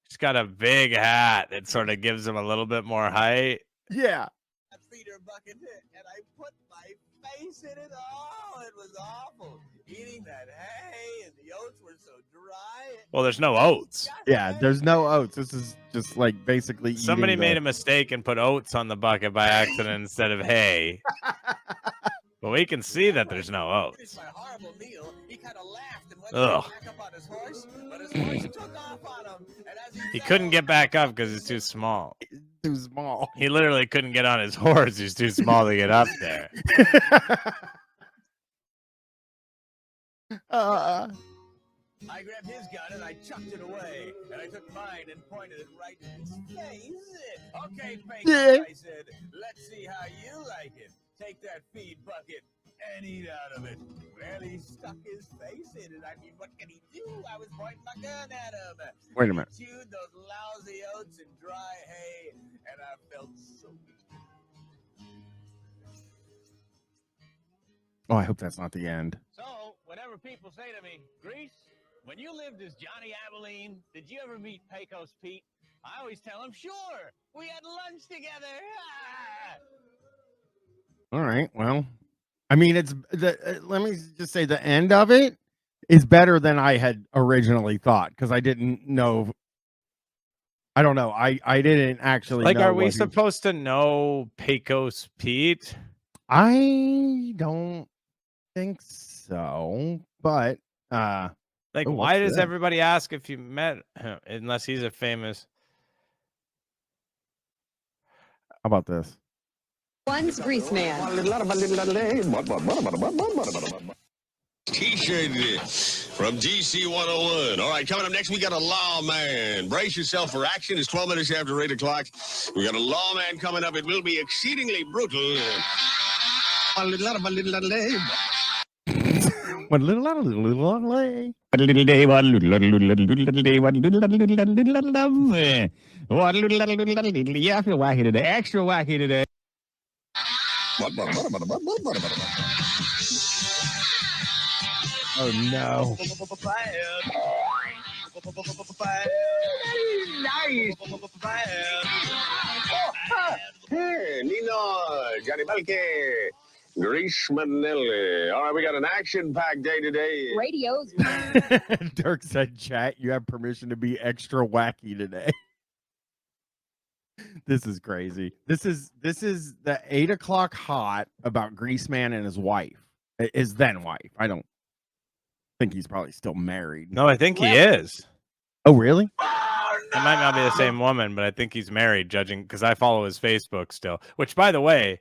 He's got a big hat that sort of gives him a little bit more height. Yeah. That feeder bucket, and I put my face in it. Oh, it was awful. Eating that hay, and the oats were so dry. Well, there's no oats. Yeah, there's no oats. This is just like basically Somebody made a mistake and put oats on the bucket by accident instead of hay. But we can see that there's no oats. My horrible meal, he kind of laughed and went Ugh. back up on his horse, but his horse took off on him. And as He couldn't get back up because he's too small. Too small. He literally couldn't get on his horse. He's too small to get up there. I grabbed his gun and I chucked it away. And I took mine and pointed it right in his face. Okay, Pecos, Yeah. I said, let's see how you like it. Take that feed bucket and eat out of it. Well, he stuck his face in it. I mean, what can he do? I was pointing my gun at him. Wait a minute. He chewed those lousy oats and dry hay, and I felt so Oh, I hope that's not the end. So, whenever people say to me, Grease, when you lived as Johnny Abilene, did you ever meet Pecos Pete? I always tell them, sure, we had lunch together. All right. Well, I mean, it's let me just say the end of it is better than I had originally thought because I didn't know. I don't know. I didn't actually Like, know are we what he- supposed to know Pecos Pete? I don't think so, but Like, oh, why what's does that? everybody ask if you met him unless he's a famous? How about this? One's Greaseman. T-shirt from DC 101. All right, coming up next, we got a lawman. Brace yourself for action. It's 12 minutes after 8 o'clock. We got a lawman coming up. It will be exceedingly brutal. One little lay. What a little day, what a little day, what a little yeah, I feel wacky today. Extra wacky today. Oh no! Hey, Nino, Johnny Balke, Greaseman Nelly. All right, we got an action-packed day today. Radio's Dirk said, "Chat, you have permission to be extra wacky today." This is crazy. This is the 8 o'clock hot about Greaseman and his wife, his then wife. I don't think he's probably still married. No, I think he is. Oh, really? It might not be the same woman, but I think he's married, judging because I follow his Facebook still. Which, by the way,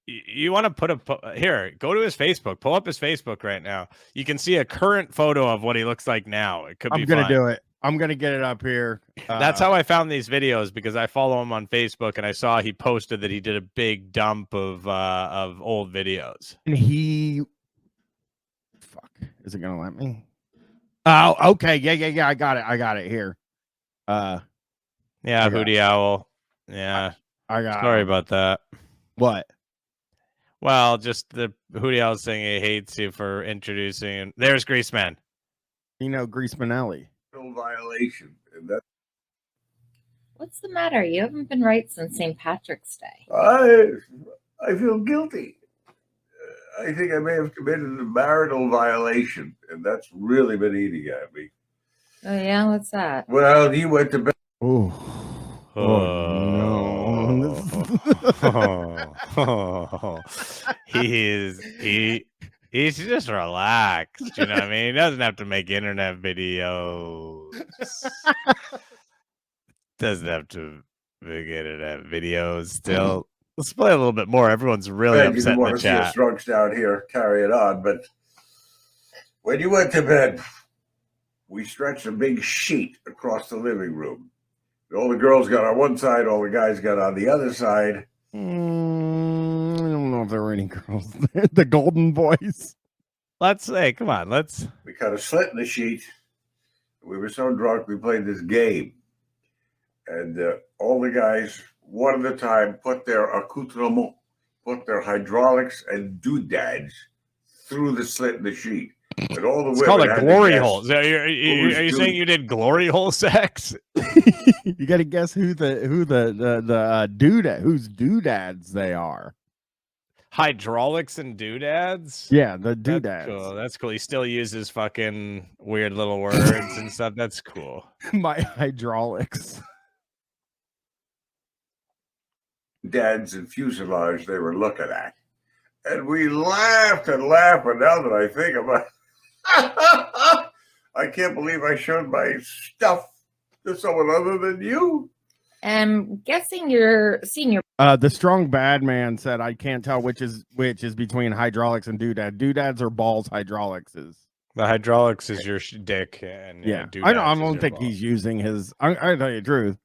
you want to put here? Go to his Facebook. Pull up his Facebook right now. You can see a current photo of what he looks like now. It could be. I'm gonna fun. do it. I'm gonna get it up here. That's how I found these videos because I follow him on Facebook and I saw he posted that he did a big dump of old videos. And he, fuck, is it gonna let me? Oh, okay, yeah. I got it here. Yeah, I got Hootie Owl. Yeah, I got. sorry about that. What? Well, just the Hootie Owl saying he hates you for introducing. There's Greaseman. You know, Greasemanelli. No violation. And that What's the matter? You haven't been right since St. Patrick's Day. I feel guilty. I think I may have committed a marital violation, and that's really been eating at me. Oh yeah, what's that? Well, he went to bed. Oh no! He's just relaxed. You know what I mean? He doesn't have to make internet videos. Doesn't have to make internet videos. Still, let's play a little bit more. Everyone's really You upset didn't in want the to see us chat. drunks down here carry it on, but when you went to bed, we stretched a big sheet across the living room. All the girls got on one side, all the guys got on the other side. I don't know if there were any girls there. The golden voice. Let's say, come on, let's. We cut a slit in the sheet. We were so drunk, we played this game. And all the guys, one at a time, put their accoutrement, put their hydraulics and doodads through the slit in the sheet. And all the It's women called a had to glory guess hole. Are you who's saying you did glory hole sex? You got to guess whose doodads they are. Hydraulics and doodads? Yeah, the That's doodads. cool. That's cool. He still uses fucking weird little words and stuff. That's cool. My hydraulics. dads and fuselage they were looking at. And we laughed and laughed, but now that I think about it, I can't believe I showed my stuff to someone other than you. I'm guessing you're seeing your. The strong bad man said, "I can't tell which is between hydraulics and doodad. Doodads or balls. Hydraulics is the hydraulics is your dick, and yeah. I don't think he's using his. I tell you the truth.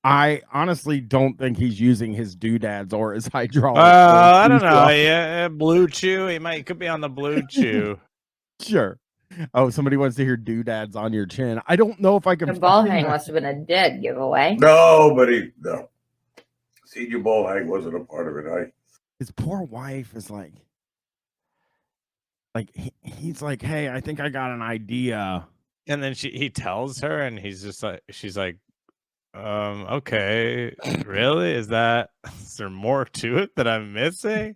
I honestly don't think he's using his doodads or his hydraulics. I don't know. Yeah, blue chew. He could be on the blue chew. Sure. Oh, somebody wants to hear doodads on your chin. I don't know if I can. The ball hang must have been a dead giveaway. No. Senior ball hang wasn't a part of it. His poor wife is like he's like, hey, I think I got an idea, and then he tells her, and he's just like, she's like, okay, really? Is there more to it that I'm missing?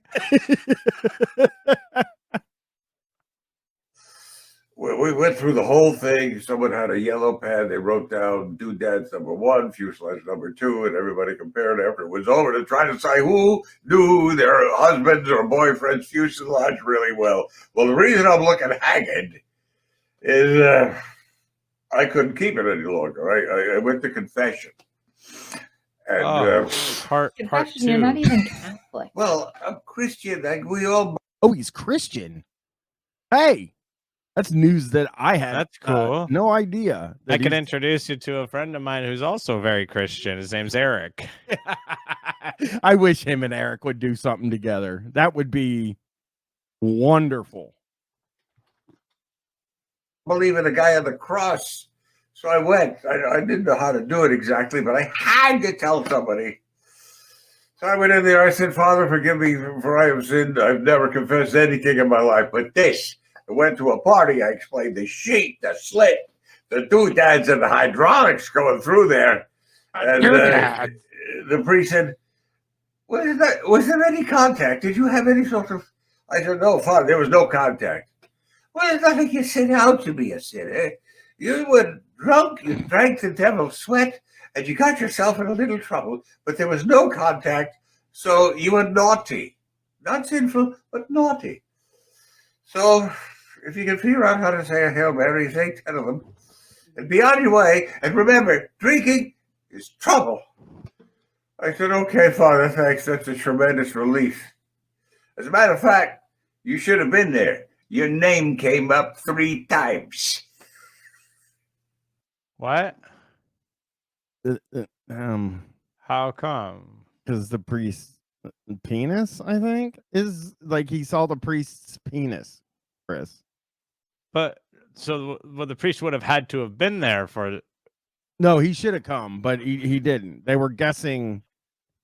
We went through the whole thing. Someone had a yellow pad. They wrote down doodads number 1, fuselage number 2, and everybody compared after it was over to try to say who knew their husbands or boyfriends' fuselage really well. Well, the reason I'm looking haggard is I couldn't keep it any longer. I went to confession. And part Confession, 2. you're not even Catholic. Well, I'm Christian. Like we all. Oh, he's Christian. Hey, that's news that I had. That's cool. No idea. I can introduce you to a friend of mine who's also very Christian. His name's Eric. I wish him and Eric would do something together. That would be wonderful. Believe in the guy on the cross. So I went. I didn't know how to do it exactly, but I had to tell somebody. So I went in there. I said, Father, forgive me for I have sinned. I've never confessed anything in my life but this. I went to a party. I explained the sheet, the slit, the doodads, and the hydraulics going through there. And the priest said, was there any contact? Did you have any sort of... I said, no, Father, there was no contact. Well, there's nothing you set out to be a sinner. You were drunk, you drank the devil's sweat, and you got yourself in a little trouble, but there was no contact, so you were naughty. Not sinful, but naughty. So, if you can figure out how to say a Hail Mary, say 10 of them, and be on your way, and remember, drinking is trouble. I said, okay, Father, thanks, that's a tremendous relief. As a matter of fact, you should have been there. Your name came up 3 times. What? How come? Because the priest's penis, I think, is like he saw the priest's penis, Chris. But so the priest would have had to have been there for. No, he should have come, but he didn't. They were guessing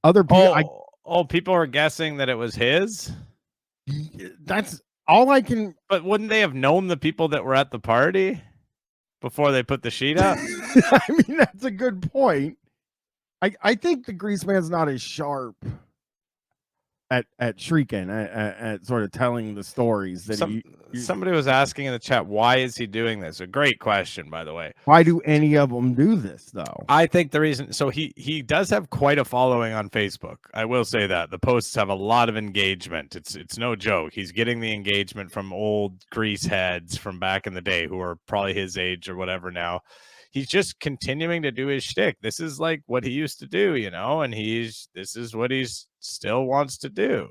other people. People were guessing that it was his. That's all I can. But wouldn't they have known the people that were at the party before they put the sheet up? I mean, that's a good point. I think the Greaseman's not as sharp. at shrieking, at sort of telling the stories that somebody was asking in the chat, why is he doing this? A great question, by the way. Why do any of them do this though? I think the reason, so he does have quite a following on Facebook. I will say that the posts have a lot of engagement. It's no joke. He's getting the engagement from old grease heads from back in the day who are probably his age or whatever now. He's just continuing to do his shtick. This is like what he used to do, you know, and this is what he's still wants to do.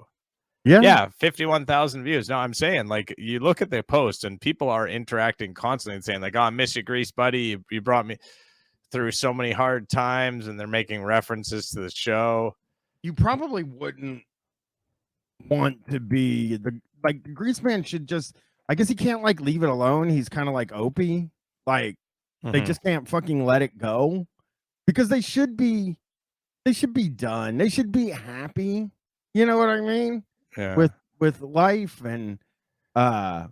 Yeah, 51,000 views. No, I'm saying, like, you look at the post and people are interacting constantly and saying, like, oh, I miss you, Grease buddy. You brought me through so many hard times, and they're making references to the show. You probably wouldn't want to be the Greaseman should just, I guess he can't like leave it alone. He's kind of like Opie. Like they just can't fucking let it go because they should be done. They should be happy. You know what I mean? Yeah. With life and but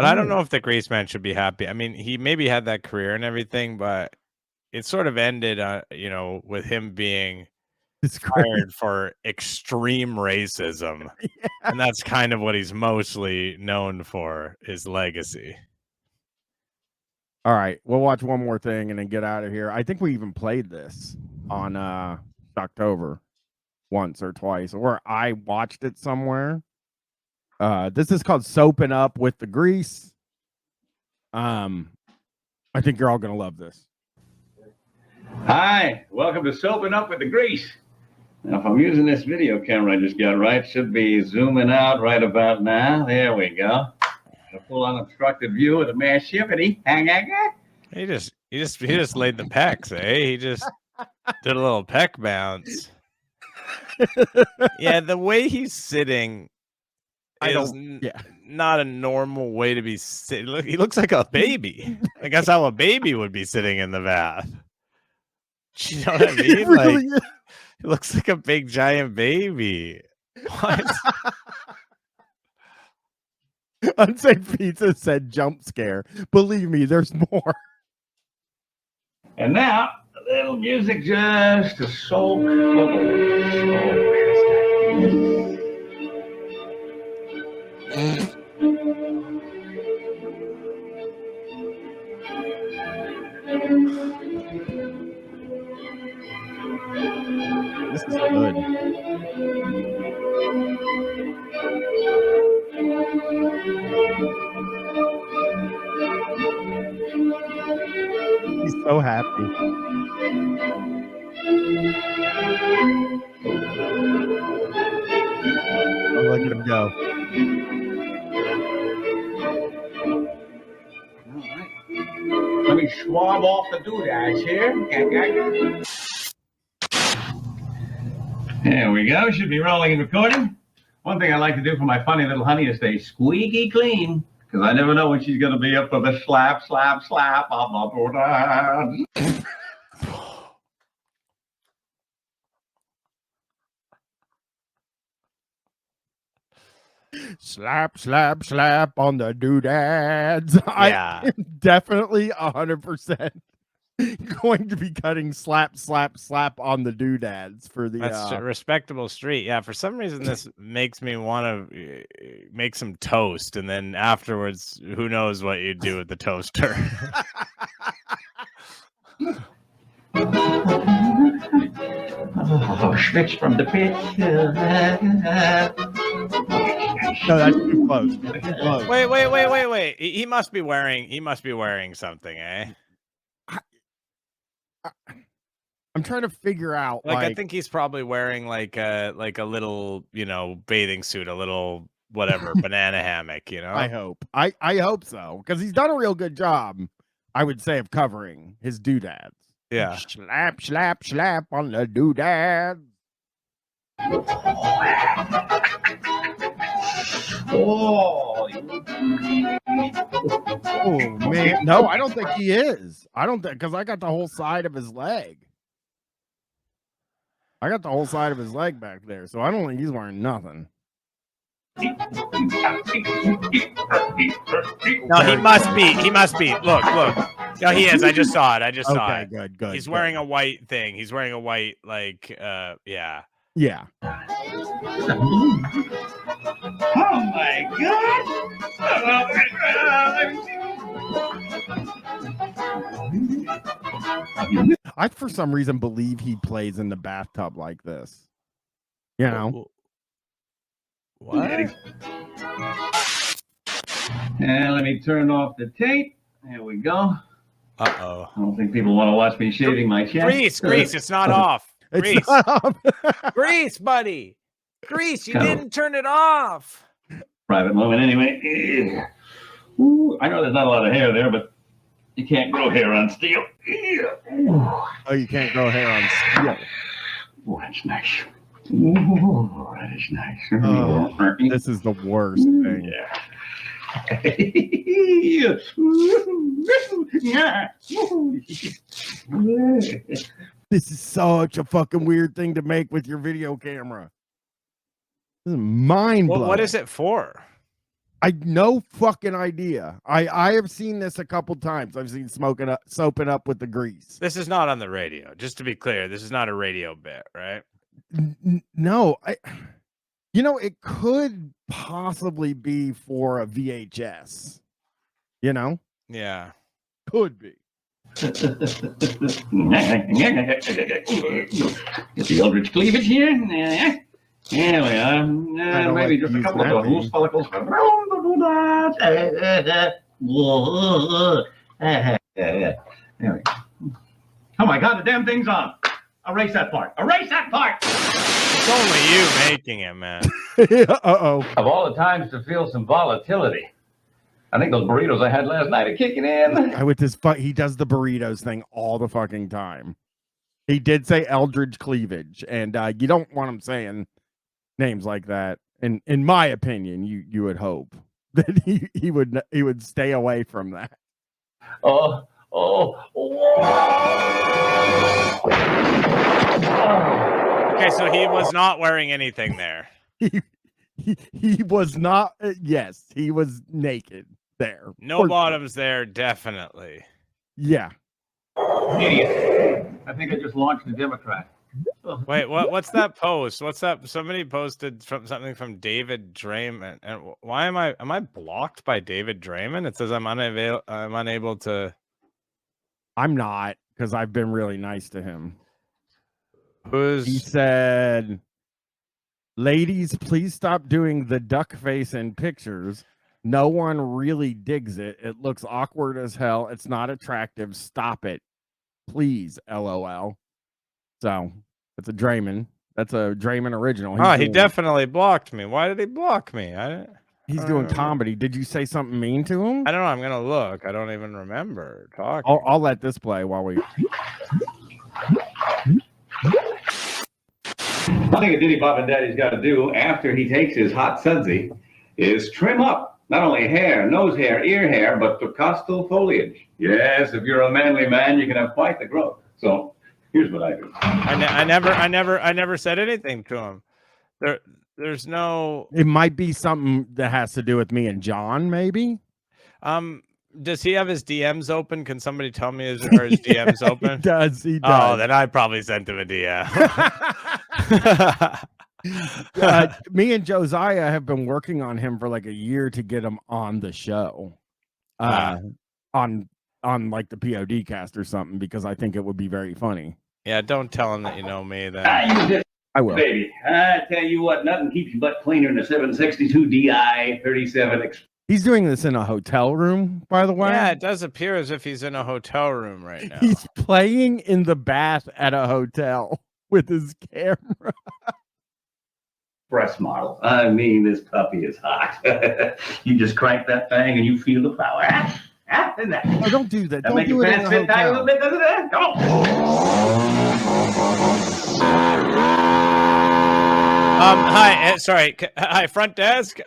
I don't know if the Greaseman should be happy. I mean, he maybe had that career and everything, but it sort of ended, you know, with him being fired for extreme racism. Yeah. And that's kind of what he's mostly known for, his legacy. All right, we'll watch one more thing and then get out of here. I think we even played this on October once or twice, or I watched it somewhere. This is called Soaping Up with the Grease. I think you're all gonna love this. Hi, welcome to Soaping Up with the Grease. Now, if I'm using this video camera I just got right, should be zooming out right about now. There we go. A full unobstructed view of the mass shippity. He just laid the pecs, eh? He just did a little peck bounce. Yeah, the way he's sitting is not a normal way to be sitting. Look, he looks like a baby. I guess how a baby would be sitting in the bath. You know what I mean? Like, he looks like a big giant baby. What? Unsafe Pizza said jump scare. Believe me, there's more. And now, a little music just to soak. This is good. He's so happy. Oh, look at him go. Let me swab off the doodads here. There we go. Should be rolling and recording. One thing I like to do for my funny little honey is stay squeaky clean, because I never know when she's going to be up for the slap of the doodads. Slap, slap, slap on the doodads. Yeah. I am definitely 100% going to be cutting slap, slap, slap on the doodads for the. That's a respectable street. Yeah, for some reason this makes me want to make some toast, and then afterwards, who knows what you do with the toaster. Oh, switch from the pit. No, that's too close. That's too close. Wait. He must be wearing something, eh? I'm trying to figure out. Like I think he's probably wearing like a little, you know, bathing suit, a little whatever, banana hammock, you know. I hope so, because he's done a real good job, I would say, of covering his doodads. Yeah. Slap, slap, slap on the doodads. Oh man, no, I don't think he is. I don't think, because I got the whole side of his leg. I got the whole side of his leg back there, so I don't think he's wearing nothing. No, he must be. He must be. Look. No, he is. I just saw it. Okay, good. He's wearing a white thing. He's wearing a white, like, yeah. Yeah. Oh my God! I, for some reason, believe he plays in the bathtub like this. You know? What? And let me turn off the tape. There we go. Uh-oh. I don't think people want to watch me shaving my chest. Grease, it's not off. Grease. It's not off. Grease, buddy. Grease, you Kind of didn't turn it off. private moment anyway. Ooh, I know there's not a lot of hair there, but you can't grow hair on steel. Oh, you can't grow hair on steel. Oh, that's nice. Ooh, that is nice. Oh, this is the worst thing. Yeah. This is such a fucking weird thing to make with your video camera. This is mind blowing. What is it for? I no fucking idea. I have seen this a couple times. I've seen soaping up with the grease. This is not on the radio. Just to be clear, this is not a radio bit, right? No, it could possibly be for a VHS. You know? Yeah. Could be. Get the Eldridge cleavage here. There we are. Maybe just a couple of loose follicles around the There we go. Oh my God, the damn thing's on. Erase that part. Erase that part. It's only you making it, man. Uh-oh. Of all the times to feel some volatility, I think those burritos I had last night are kicking in. He does the burritos thing all the fucking time. He did say Eldridge cleavage, and you don't want him saying names like that. In my opinion, you would hope that he would stay away from that. Okay, so he was not wearing anything there. He was not. Yes, he was naked there. No bottoms there, definitely. Yeah. Idiot. I think I just launched a Democrat. Wait, what's that post? What's that? Somebody posted something from David Draymond, and why am I blocked by David Draymond? It says I'm unable to. I'm not, because I've been really nice to him. He said, "Ladies, please stop doing the duck face in pictures. No one really digs it. It looks awkward as hell. It's not attractive. Stop it, please. LOL." So it's a Draymond. That's a Draymond original. He definitely blocked me. Why did he block me? He's doing comedy. Did you say something mean to him? I don't know. I'm gonna look. I don't even remember talking. I'll let this play while we. I think a Diddy Bob and Daddy's got to do after he takes his hot sudsy is trim up not only hair, nose hair, ear hair, but the costal foliage. Yes, if you're a manly man, you can have quite the growth. So here's what I do. I never said anything to him. There's no. It might be something that has to do with me and John, maybe. Does he have his DMs open? Can somebody tell me his DMs open? He does. Oh, then I probably sent him a DM. Me and Josiah have been working on him for like a year to get him on the show, on like the POD cast or something, because I think it would be very funny. Yeah, don't tell him that you know me. Then I will. Baby, I tell you what, nothing keeps your butt cleaner than a 762 Di 37. He's doing this in a hotel room, by the way. Yeah, it does appear as if he's in a hotel room right now. He's playing in the bath at a hotel with his camera. Breast model. I mean, this puppy is hot. You just crank that thing and you feel the power. And that. Oh, don't do that. That Don't make do your it in pants a fit tight a hotel. little bit, doesn't it? Come Hi, front desk.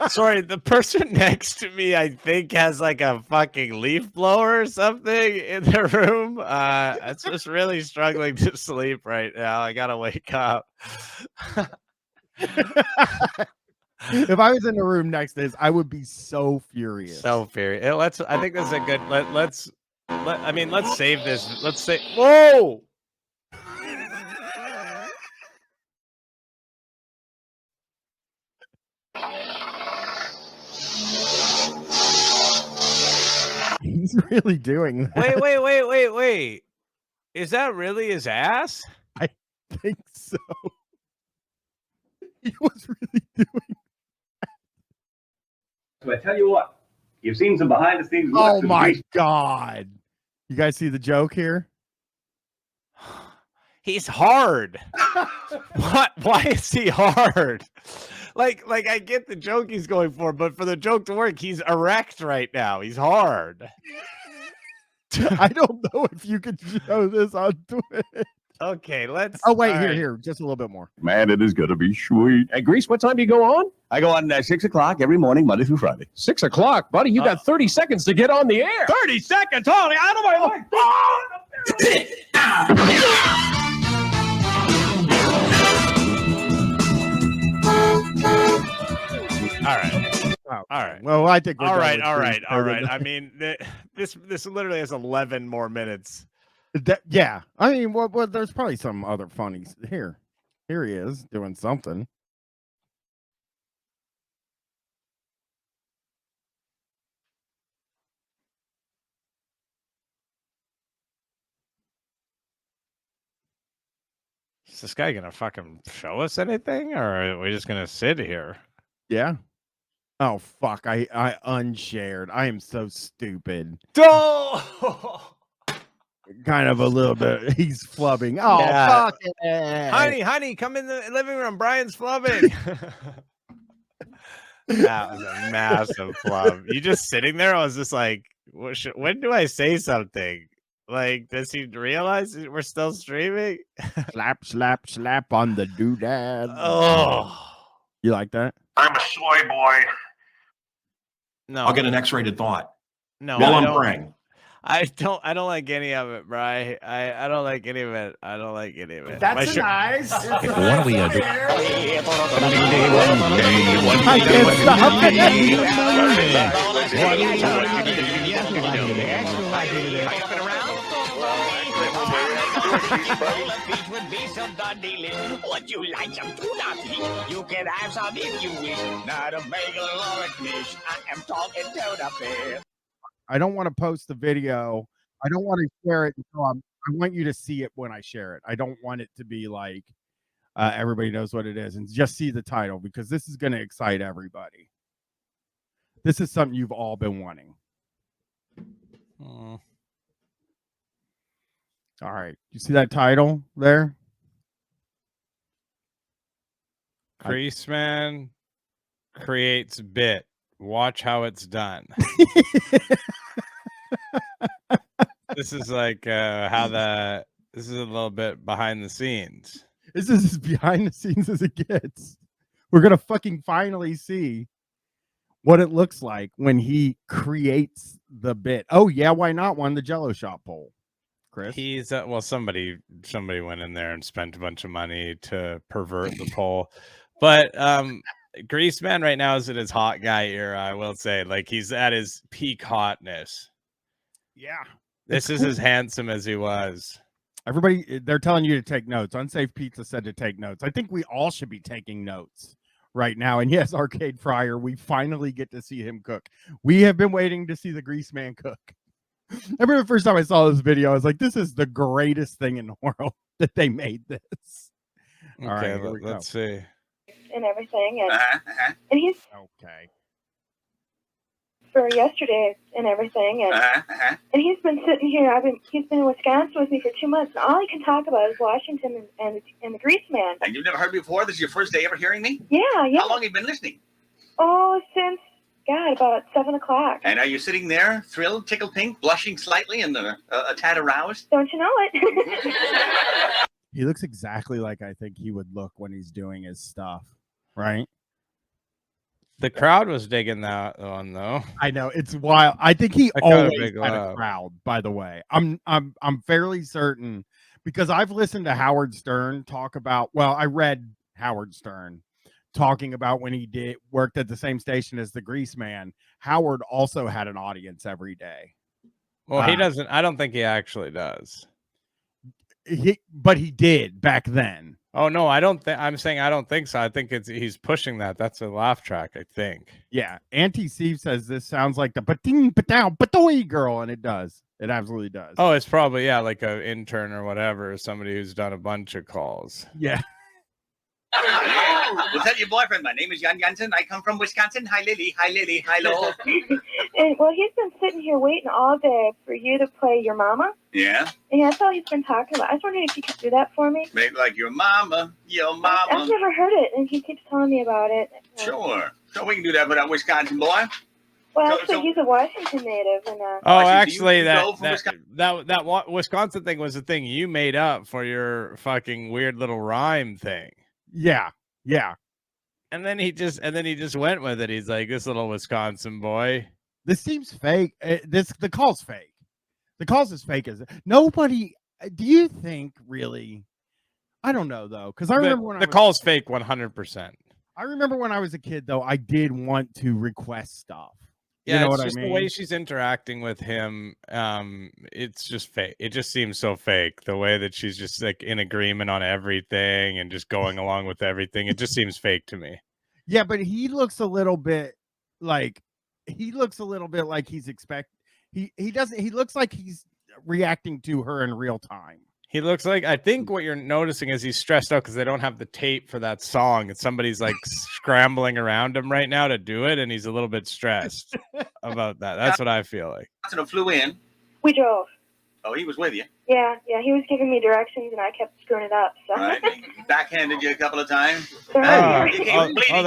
Sorry, the person next to me, I think, has like a fucking leaf blower or something in their room. It's just really struggling to sleep right now. I gotta wake up. If I was in the room next to this, I would be so furious. So furious. I think this is a good. Let's save this. Let's say. Whoa. He's really doing that. Wait. Is that really his ass? I think so. He was really doing. So I tell you what, you've seen some behind the scenes. Oh my God! You guys see the joke here? He's hard. What? Why is he hard? Like I get the joke he's going for, but for the joke to work, he's erect right now. He's hard. I don't know if you could show this on Twitter. Okay, let's. Oh wait, all here, right. just a little bit more. Man, it is gonna be sweet. Hey, Grease, what time do you go on? I go on 6 o'clock every morning, Monday through Friday. 6 o'clock, buddy. You got 30 seconds to get on the air. 30 seconds? Holy, out of my All right. Oh, all right. Well, I think. We're All done right. with All Grease. right. I mean, this literally has 11 more minutes. Yeah. I mean, well, there's probably some other funnies here. Here he is doing something. Is this guy gonna fucking show us anything, or are we just gonna sit here? Yeah. Oh fuck! I unshared. I am so stupid. Oh! Kind of a little bit. He's flubbing. Oh Yeah. fuck it. Honey, come in the living room. Brian's flubbing. That was a massive flub. You just sitting there. I was just like, when do I say something? Like, does he realize we're still streaming? Slap, slap, slap on the doodad. Oh, you like that? I'm a soy boy. No, I'll get an X-rated thought. no. While I I'm don't- praying. I don't like any of it, Bri. I don't like any of it. I don't like any of it. That's My a shirt- nice. What are we doing? I can't stop Would you like some tuna fish? You can have some if you wish. Not a bagel or a fish. I am talking tuna fish. I don't want to post the video. I don't want to share it until I want you to see it when I share it. I don't want it to be like everybody knows what it is and just see the title because this is going to excite everybody. This is something you've all been wanting. All right. You see that title there? Greaseman creates bit. Watch how it's done. This is like this is a little bit behind the scenes. This is as behind the scenes as it gets. We're going to fucking finally see what it looks like when he creates the bit. Oh, yeah. Why not? Won the Jello Shop poll. Chris? He's well, somebody went in there and spent a bunch of money to pervert the poll. But Greaseman right now is in his hot guy era, I will say. Like, he's at his peak hotness. Yeah. This is as handsome as he was. Everybody, they're telling you to take notes. Unsafe Pizza said to take notes. I think we all should be taking notes right now. And yes, Arcade Fryer, we finally get to see him cook. We have been waiting to see the Greaseman cook. I remember the first time I saw this video, I was like, this is the greatest thing in the world that they made this. All right, Okay, here we let's go. see. And everything, and he's okay for yesterday and everything, and he's been sitting here. He's been in Wisconsin with me for 2 months, and all he can talk about is Washington and the Greaseman. And you've never heard me before? This is your first day ever hearing me? Yeah. How long have you been listening? Oh, since about 7 o'clock. And are you sitting there, thrilled, tickled pink, blushing slightly, and a tad aroused? Don't you know it? He looks exactly like I think he would look when he's doing his stuff, right? The crowd was digging that one though. I know it's wild. I think he I got a always big had a laugh. crowd. By the way, I'm fairly certain because I've listened to Howard Stern talk about. Well, I read Howard Stern talking about when he worked at the same station as the Greaseman. Howard also had an audience every day. Well, he doesn't. I don't think he actually does. but he did back then. Oh no, I don't think. I'm saying I don't think so. I think he's pushing that. That's a laugh track. I think. Yeah, Auntie Steve says this sounds like the pating patow patoy girl, and it does. It absolutely does. Oh, it's probably like an intern or whatever, somebody who's done a bunch of calls. Yeah. Well, tell your boyfriend, my name is Jan Jansen. I come from Wisconsin. Hi, Lily. Hi, Lily. Hi, Lowell. And well, he's been sitting here waiting all day for you to play your mama. Yeah? Yeah, that's all he's been talking about. I was wondering if you could do that for me. Make like your mama. Your mama. I've never heard it, and he keeps telling me about it. Sure. So we can do that with that Wisconsin boy. Well, actually, he's a Washington native, and Oh, actually, that Wisconsin thing was the thing you made up for your fucking weird little rhyme thing. Yeah, yeah. And then he just went with it. He's like, this little Wisconsin boy. This seems fake. The call's fake. The call's as fake as nobody. Do you think really? I don't know though, because I remember when the call's fake 100%. I remember when I was a kid though, I did want to request stuff. Yeah, you know it's what just I mean? the way she's interacting with him. It's just fake. It just seems so fake. The way that she's just like in agreement on everything and just going along with everything. It just seems fake to me. Yeah, but he looks a little bit like he's he doesn't. He looks like he's reacting to her in real time. He looks like, I think what you're noticing is he's stressed out because they don't have the tape for that song, and somebody's like scrambling around him right now to do it, and he's a little bit stressed about that. That's what I feel like. Johnson flew in. we drove. Oh, he was with you. Yeah, he was giving me directions, and I kept screwing it up. So. Right. He backhanded you a couple of times. That's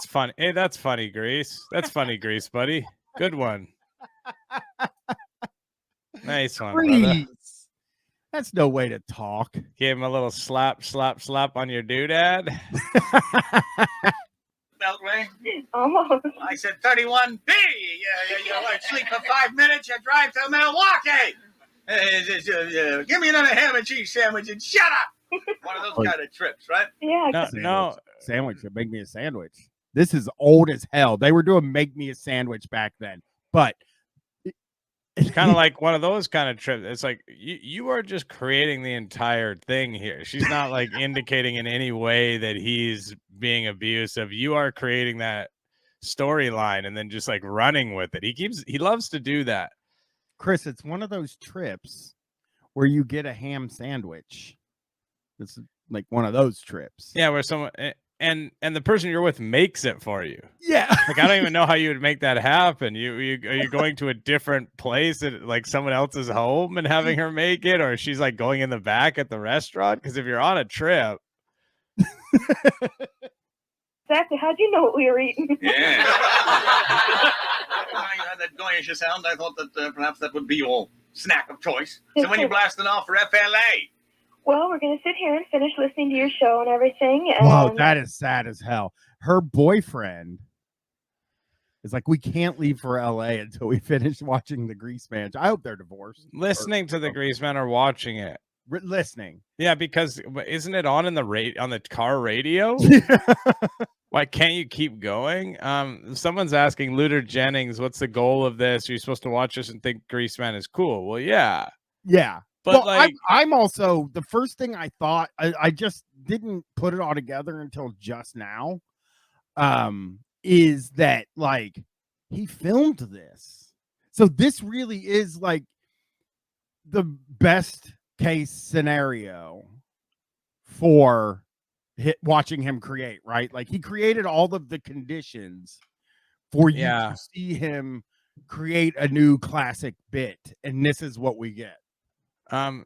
funny. Hey, that's funny, Grease. That's funny, Grease, buddy. Good one. Nice one, brother. That's no way to talk. Gave him a little slap on your doodad. Beltway? Almost. I said 31B. You like sleep for 5 minutes, you drive to Milwaukee. Give me another ham and cheese sandwich and shut up. One of those kind of trips, right? Yeah. No. Sandwich. Make me a sandwich. This is old as hell. They were doing make me a sandwich back then. But it's kind of like one of those kind of trips. It's like you are just creating the entire thing here. She's not like indicating in any way that he's being abusive. You are creating that storyline and then just like running with it. He loves to do that. Chris, it's one of those trips where you get a ham sandwich. It's like one of those trips. Yeah, where someone and the person you're with makes it for you. Yeah. Like, I don't even know how you would make that happen. Are you going to a different place at like someone else's home and having her make it, or she's like going in the back at the restaurant? Because if you're on a trip. Exactly. How'd you know what we were eating? Yeah. You had that goyish sound. I thought that perhaps that would be your snack of choice. So when you blasting off for FLA? Well, we're going to sit here and finish listening to your show and everything. And wow, that is sad as hell. Her boyfriend is like, we can't leave for LA until we finish watching the Greaseman. I hope they're divorced. Listening to the Greaseman or watching it? Listening. Yeah, because isn't it on in the car radio? Why can't you keep going? Someone's asking Luther Jennings, what's the goal of this? Are you supposed to watch this and think Greaseman is cool? Well, yeah. Yeah. But well, like, I'm also, the first thing I thought, I just didn't put it all together until just now, is that like he filmed this. So this really is like the best case scenario for watching him create, right? Like he created all of the conditions for you to see him create a new classic bit, and this is what we get. I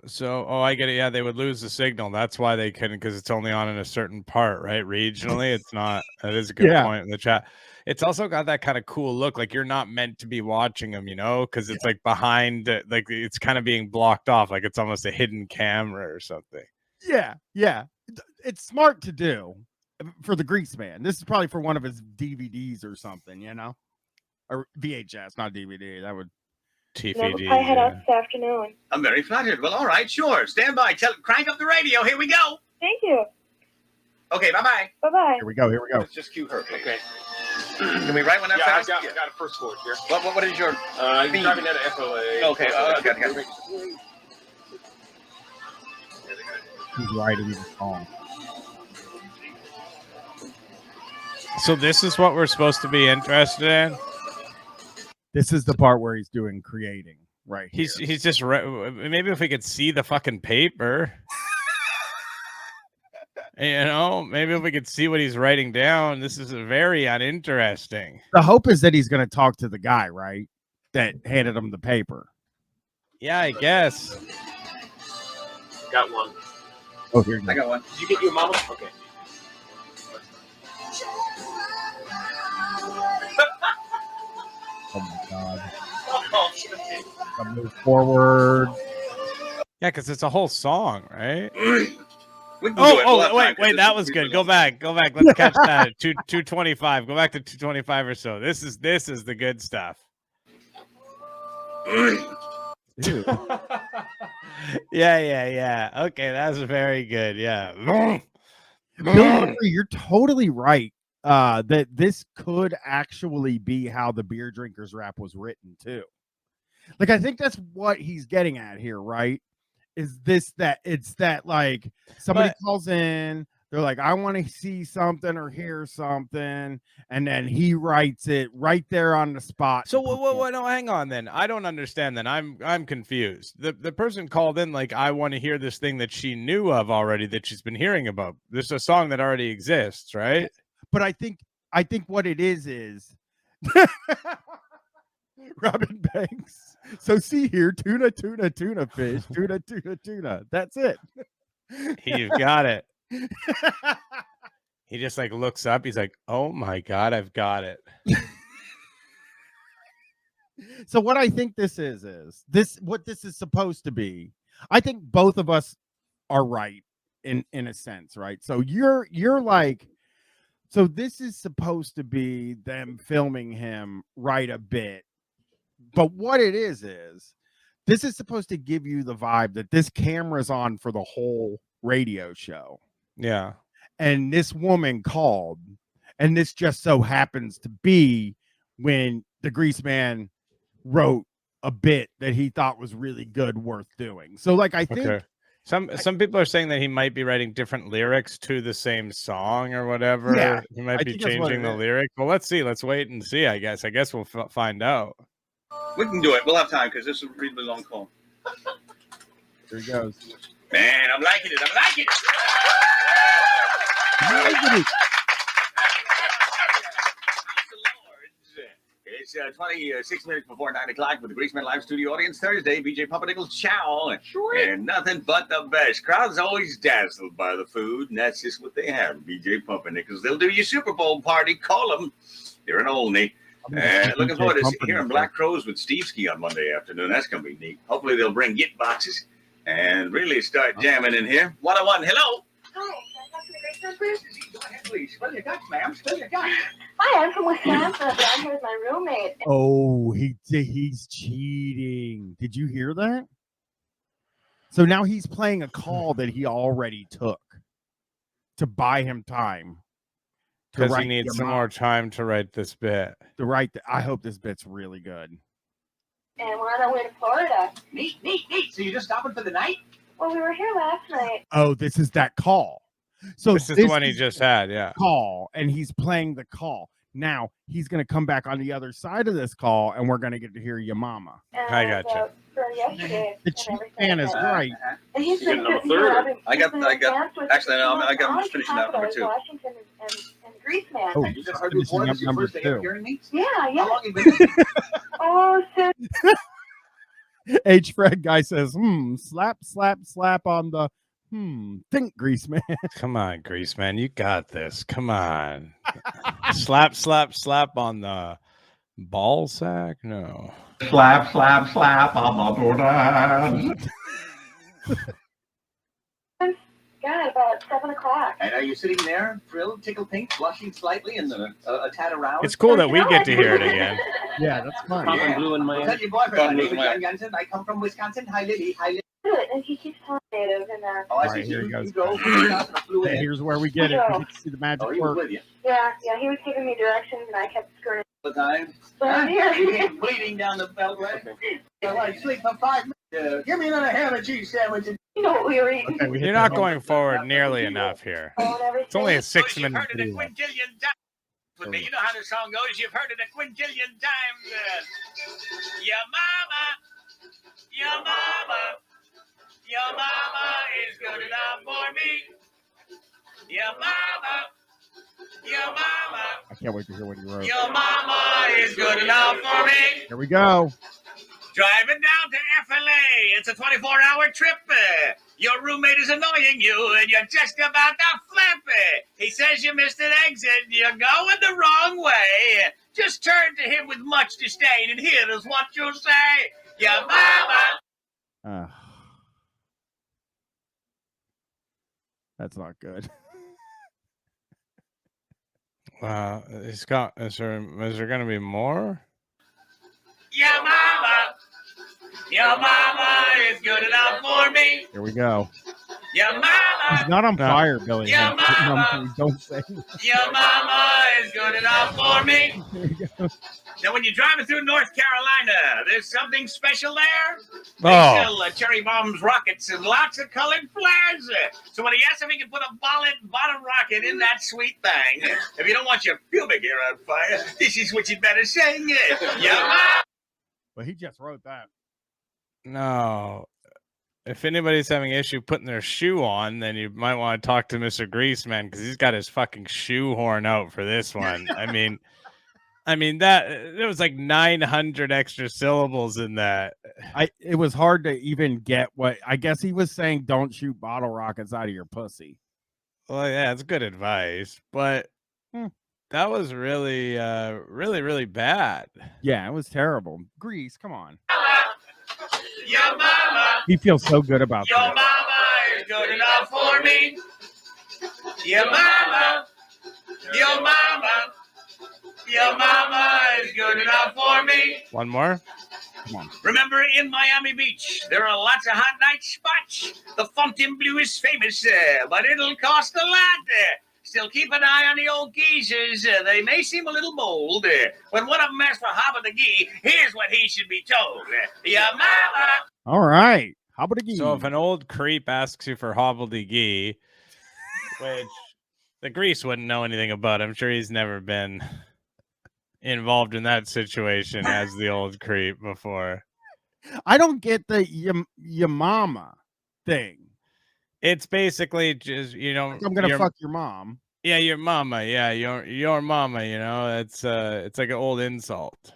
get it. Yeah, they would lose the signal. That's why they couldn't, because it's only on in a certain part, right? Regionally, it's not. That is a good point in the chat. It's also got that kind of cool look, like you're not meant to be watching them, you know, because it's like behind, like it's kind of being blocked off, like it's almost a hidden camera or something. Yeah, it's smart to do for the Greaseman. This is probably for one of his DVDs or something, you know, or VHS, not DVD. That would. TVD. We'll probably head out this afternoon. I'm very flattered. Well, all right, sure. Stand by. Crank up the radio. Here we go. Thank you. Okay, bye-bye. Bye-bye. Here we go. Let's just cue her, please. Okay. Can we write one that fast? I got a first chord here. What is your I'm driving out of FLA. Okay, got it. He's writing the song. So this is what we're supposed to be interested in. This is the part where he's doing creating, right? He's just maybe if we could see the fucking paper, you know, maybe if we could see what he's writing down. This is very uninteresting. The hope is that he's going to talk to the guy, right? That handed him the paper. Yeah, I guess. Got one. Oh, here you go. I got one. Did you get your mama? Okay. Oh my god. Oh, shit. I'll move forward. Yeah, because it's a whole song, right? We can do it. We'll have time, wait, 'cause wait, this that is was super good. Go long. back. Let's catch that at 225. Go back to 225 or so. This is the good stuff. Yeah. Okay, that's very good. Yeah. Bill, you're totally right. That this could actually be how the beer drinkers rap was written too. Like, I think that's what he's getting at here, right? Is this that it's that like somebody calls in, they're like, I want to see something or hear something, and then he writes it right there on the spot. So what? No, hang on. Then I don't understand. Then I'm confused. The person called in like, I want to hear this thing that she knew of already, that she's been hearing about. This is a song that already exists, right? But I think what it is Robin Banks. So see here, tuna fish, tuna. That's it. You've got it. He just like looks up. He's like, oh my God, I've got it. So what I think this is what this is supposed to be. I think both of us are right in a sense, right? So you're like, so this is supposed to be them filming him right a bit. But what it is this is supposed to give you the vibe that this camera's on for the whole radio show. Yeah. And this woman called, and this just so happens to be when the Greaseman wrote a bit that he thought was really good, worth doing. So like, I think some people are saying that he might be writing different lyrics to the same song or whatever. Yeah, He might be changing the lyric. Well, let's see. Let's wait and see. I guess we'll find out. We can do it. We'll have time because this is a really long call. Here he goes. Man, I'm liking it. It's 26 minutes before 9 o'clock with the Greaseman Live Studio audience. Thursday, BJ Pumpernickel's Chow. And nothing but the best. Crowds always dazzled by the food, and that's just what they have. BJ Pumpernickels. They'll do your Super Bowl party. Call them. They're in Olney. And looking forward to hearing Black Crows with Steve Ski on Monday afternoon. That's going to be neat. Hopefully they'll bring Git boxes and really start jamming in here. 101, hello. Hi, can I talk to the Greaseman, please? Go ahead, please. Spill your guts, ma'am. Spill your guts. Hi, I'm from Wisconsin, but I'm here with my roommate. Oh, he's cheating. Did you hear that? So now he's playing a call that he already took to buy him time. Because he needs some more time to write this bit. I hope this bit's really good. And we're on our way to Florida. Neat. So you're just stopping for the night? Well, we were here last night. Oh, this is that call. So this is the one he just had, yeah. Call, and he's playing the call. Now he's going to come back on the other side of this call, and we're going to get to hear your mama. And, I gotcha. For yesterday. The cheat man is right. And he's been number sitting here. third. I got. Actually, no, I'm just finishing out number 2. Washington and Greaseman. Oh, You just heard before. This is your first day of hearing me? Yeah. How long you been? Oh, so H. Fred guy says, slap on the think, Greaseman. Come on, Greaseman, you got this. Come on. slap on the ball sack? No. Slap on the door. God, about 7 o'clock. And are you sitting there, thrilled, tickled pink, blushing slightly, and a tad aroused? It's cool that we get to hear it again. Yeah, that's fun. Yeah. Blue in my Tell your boyfriend, my name is John Jensen. I come from Wisconsin. Hi, Lily. Good, and he keeps telling native and Oh, I All see. right, here he goes. You drove from Wisconsin and flew in. Here's where we get it. We get to see the magic Oh, he was work. with you yeah, he was giving me directions and I kept screwing. all the time. But You came bleeding down the beltway. I like sleep for 5 minutes. Give me another ham and cheese sandwich. And You know what we were eating. Okay, You're not going forward nearly enough here. It's only a 6-minute Heard it a video. quintillion times with me. You know how the song goes. You've heard it a quintillion times. Your mama is good enough for me. Your mama. I can't wait to hear what he wrote. Your mama is good enough for me. Here we go. Driving down to FLA. It's a 24-hour trip. Your roommate is annoying you, and you're just about to flip. He says you missed an exit. You're going the wrong way. Just turn to him with much disdain, and here is what you'll say. Your mama. That's not good. Is there going to be more? Your mama is good enough for me. Here we go. Your mama. He's not on fire, Billy. Your mama. Don't say. Your mama is good enough for me. Now, when you're driving through North Carolina, there's something special there. They sell cherry bombs, rockets, and lots of colored flares. So when he asks if he can put a bottom rocket in that sweet thing, if you don't want your pubic hair on fire, this is what you'd better sing. Your mama. Well, he just wrote that. No. If anybody's having issue putting their shoe on, then you might want to talk to Mr. Greaseman because he's got his fucking shoehorn out for this one. I mean that there was like 900 extra syllables in that. It was hard to even get what I guess he was saying. Don't shoot bottle rockets out of your pussy. Well, yeah, it's good advice, but that was really, really bad. Yeah, it was terrible. Grease, come on. Your mama. He feels so good about Your that. mama is good enough for me. Your mama. Your mama. Your mama is good enough for me. One more. Come on. Remember, in Miami Beach, there are lots of hot night spots. The Fontainebleau is famous, but it'll cost a lot. Still keep an eye on the old geezers. They may seem a little bold. When one of them asks for hobble the gee, here's what he should be told. Your mama. All right. Hobble the gee. So if an old creep asks you for hobbledy-gee, which the Grease wouldn't know anything about, I'm sure he's never been involved in that situation as the old creep before. I don't get the your mama thing. It's basically just, you know, I'm gonna fuck your mom. Yeah, your mama. Yeah, your mama. You know, it's like an old insult.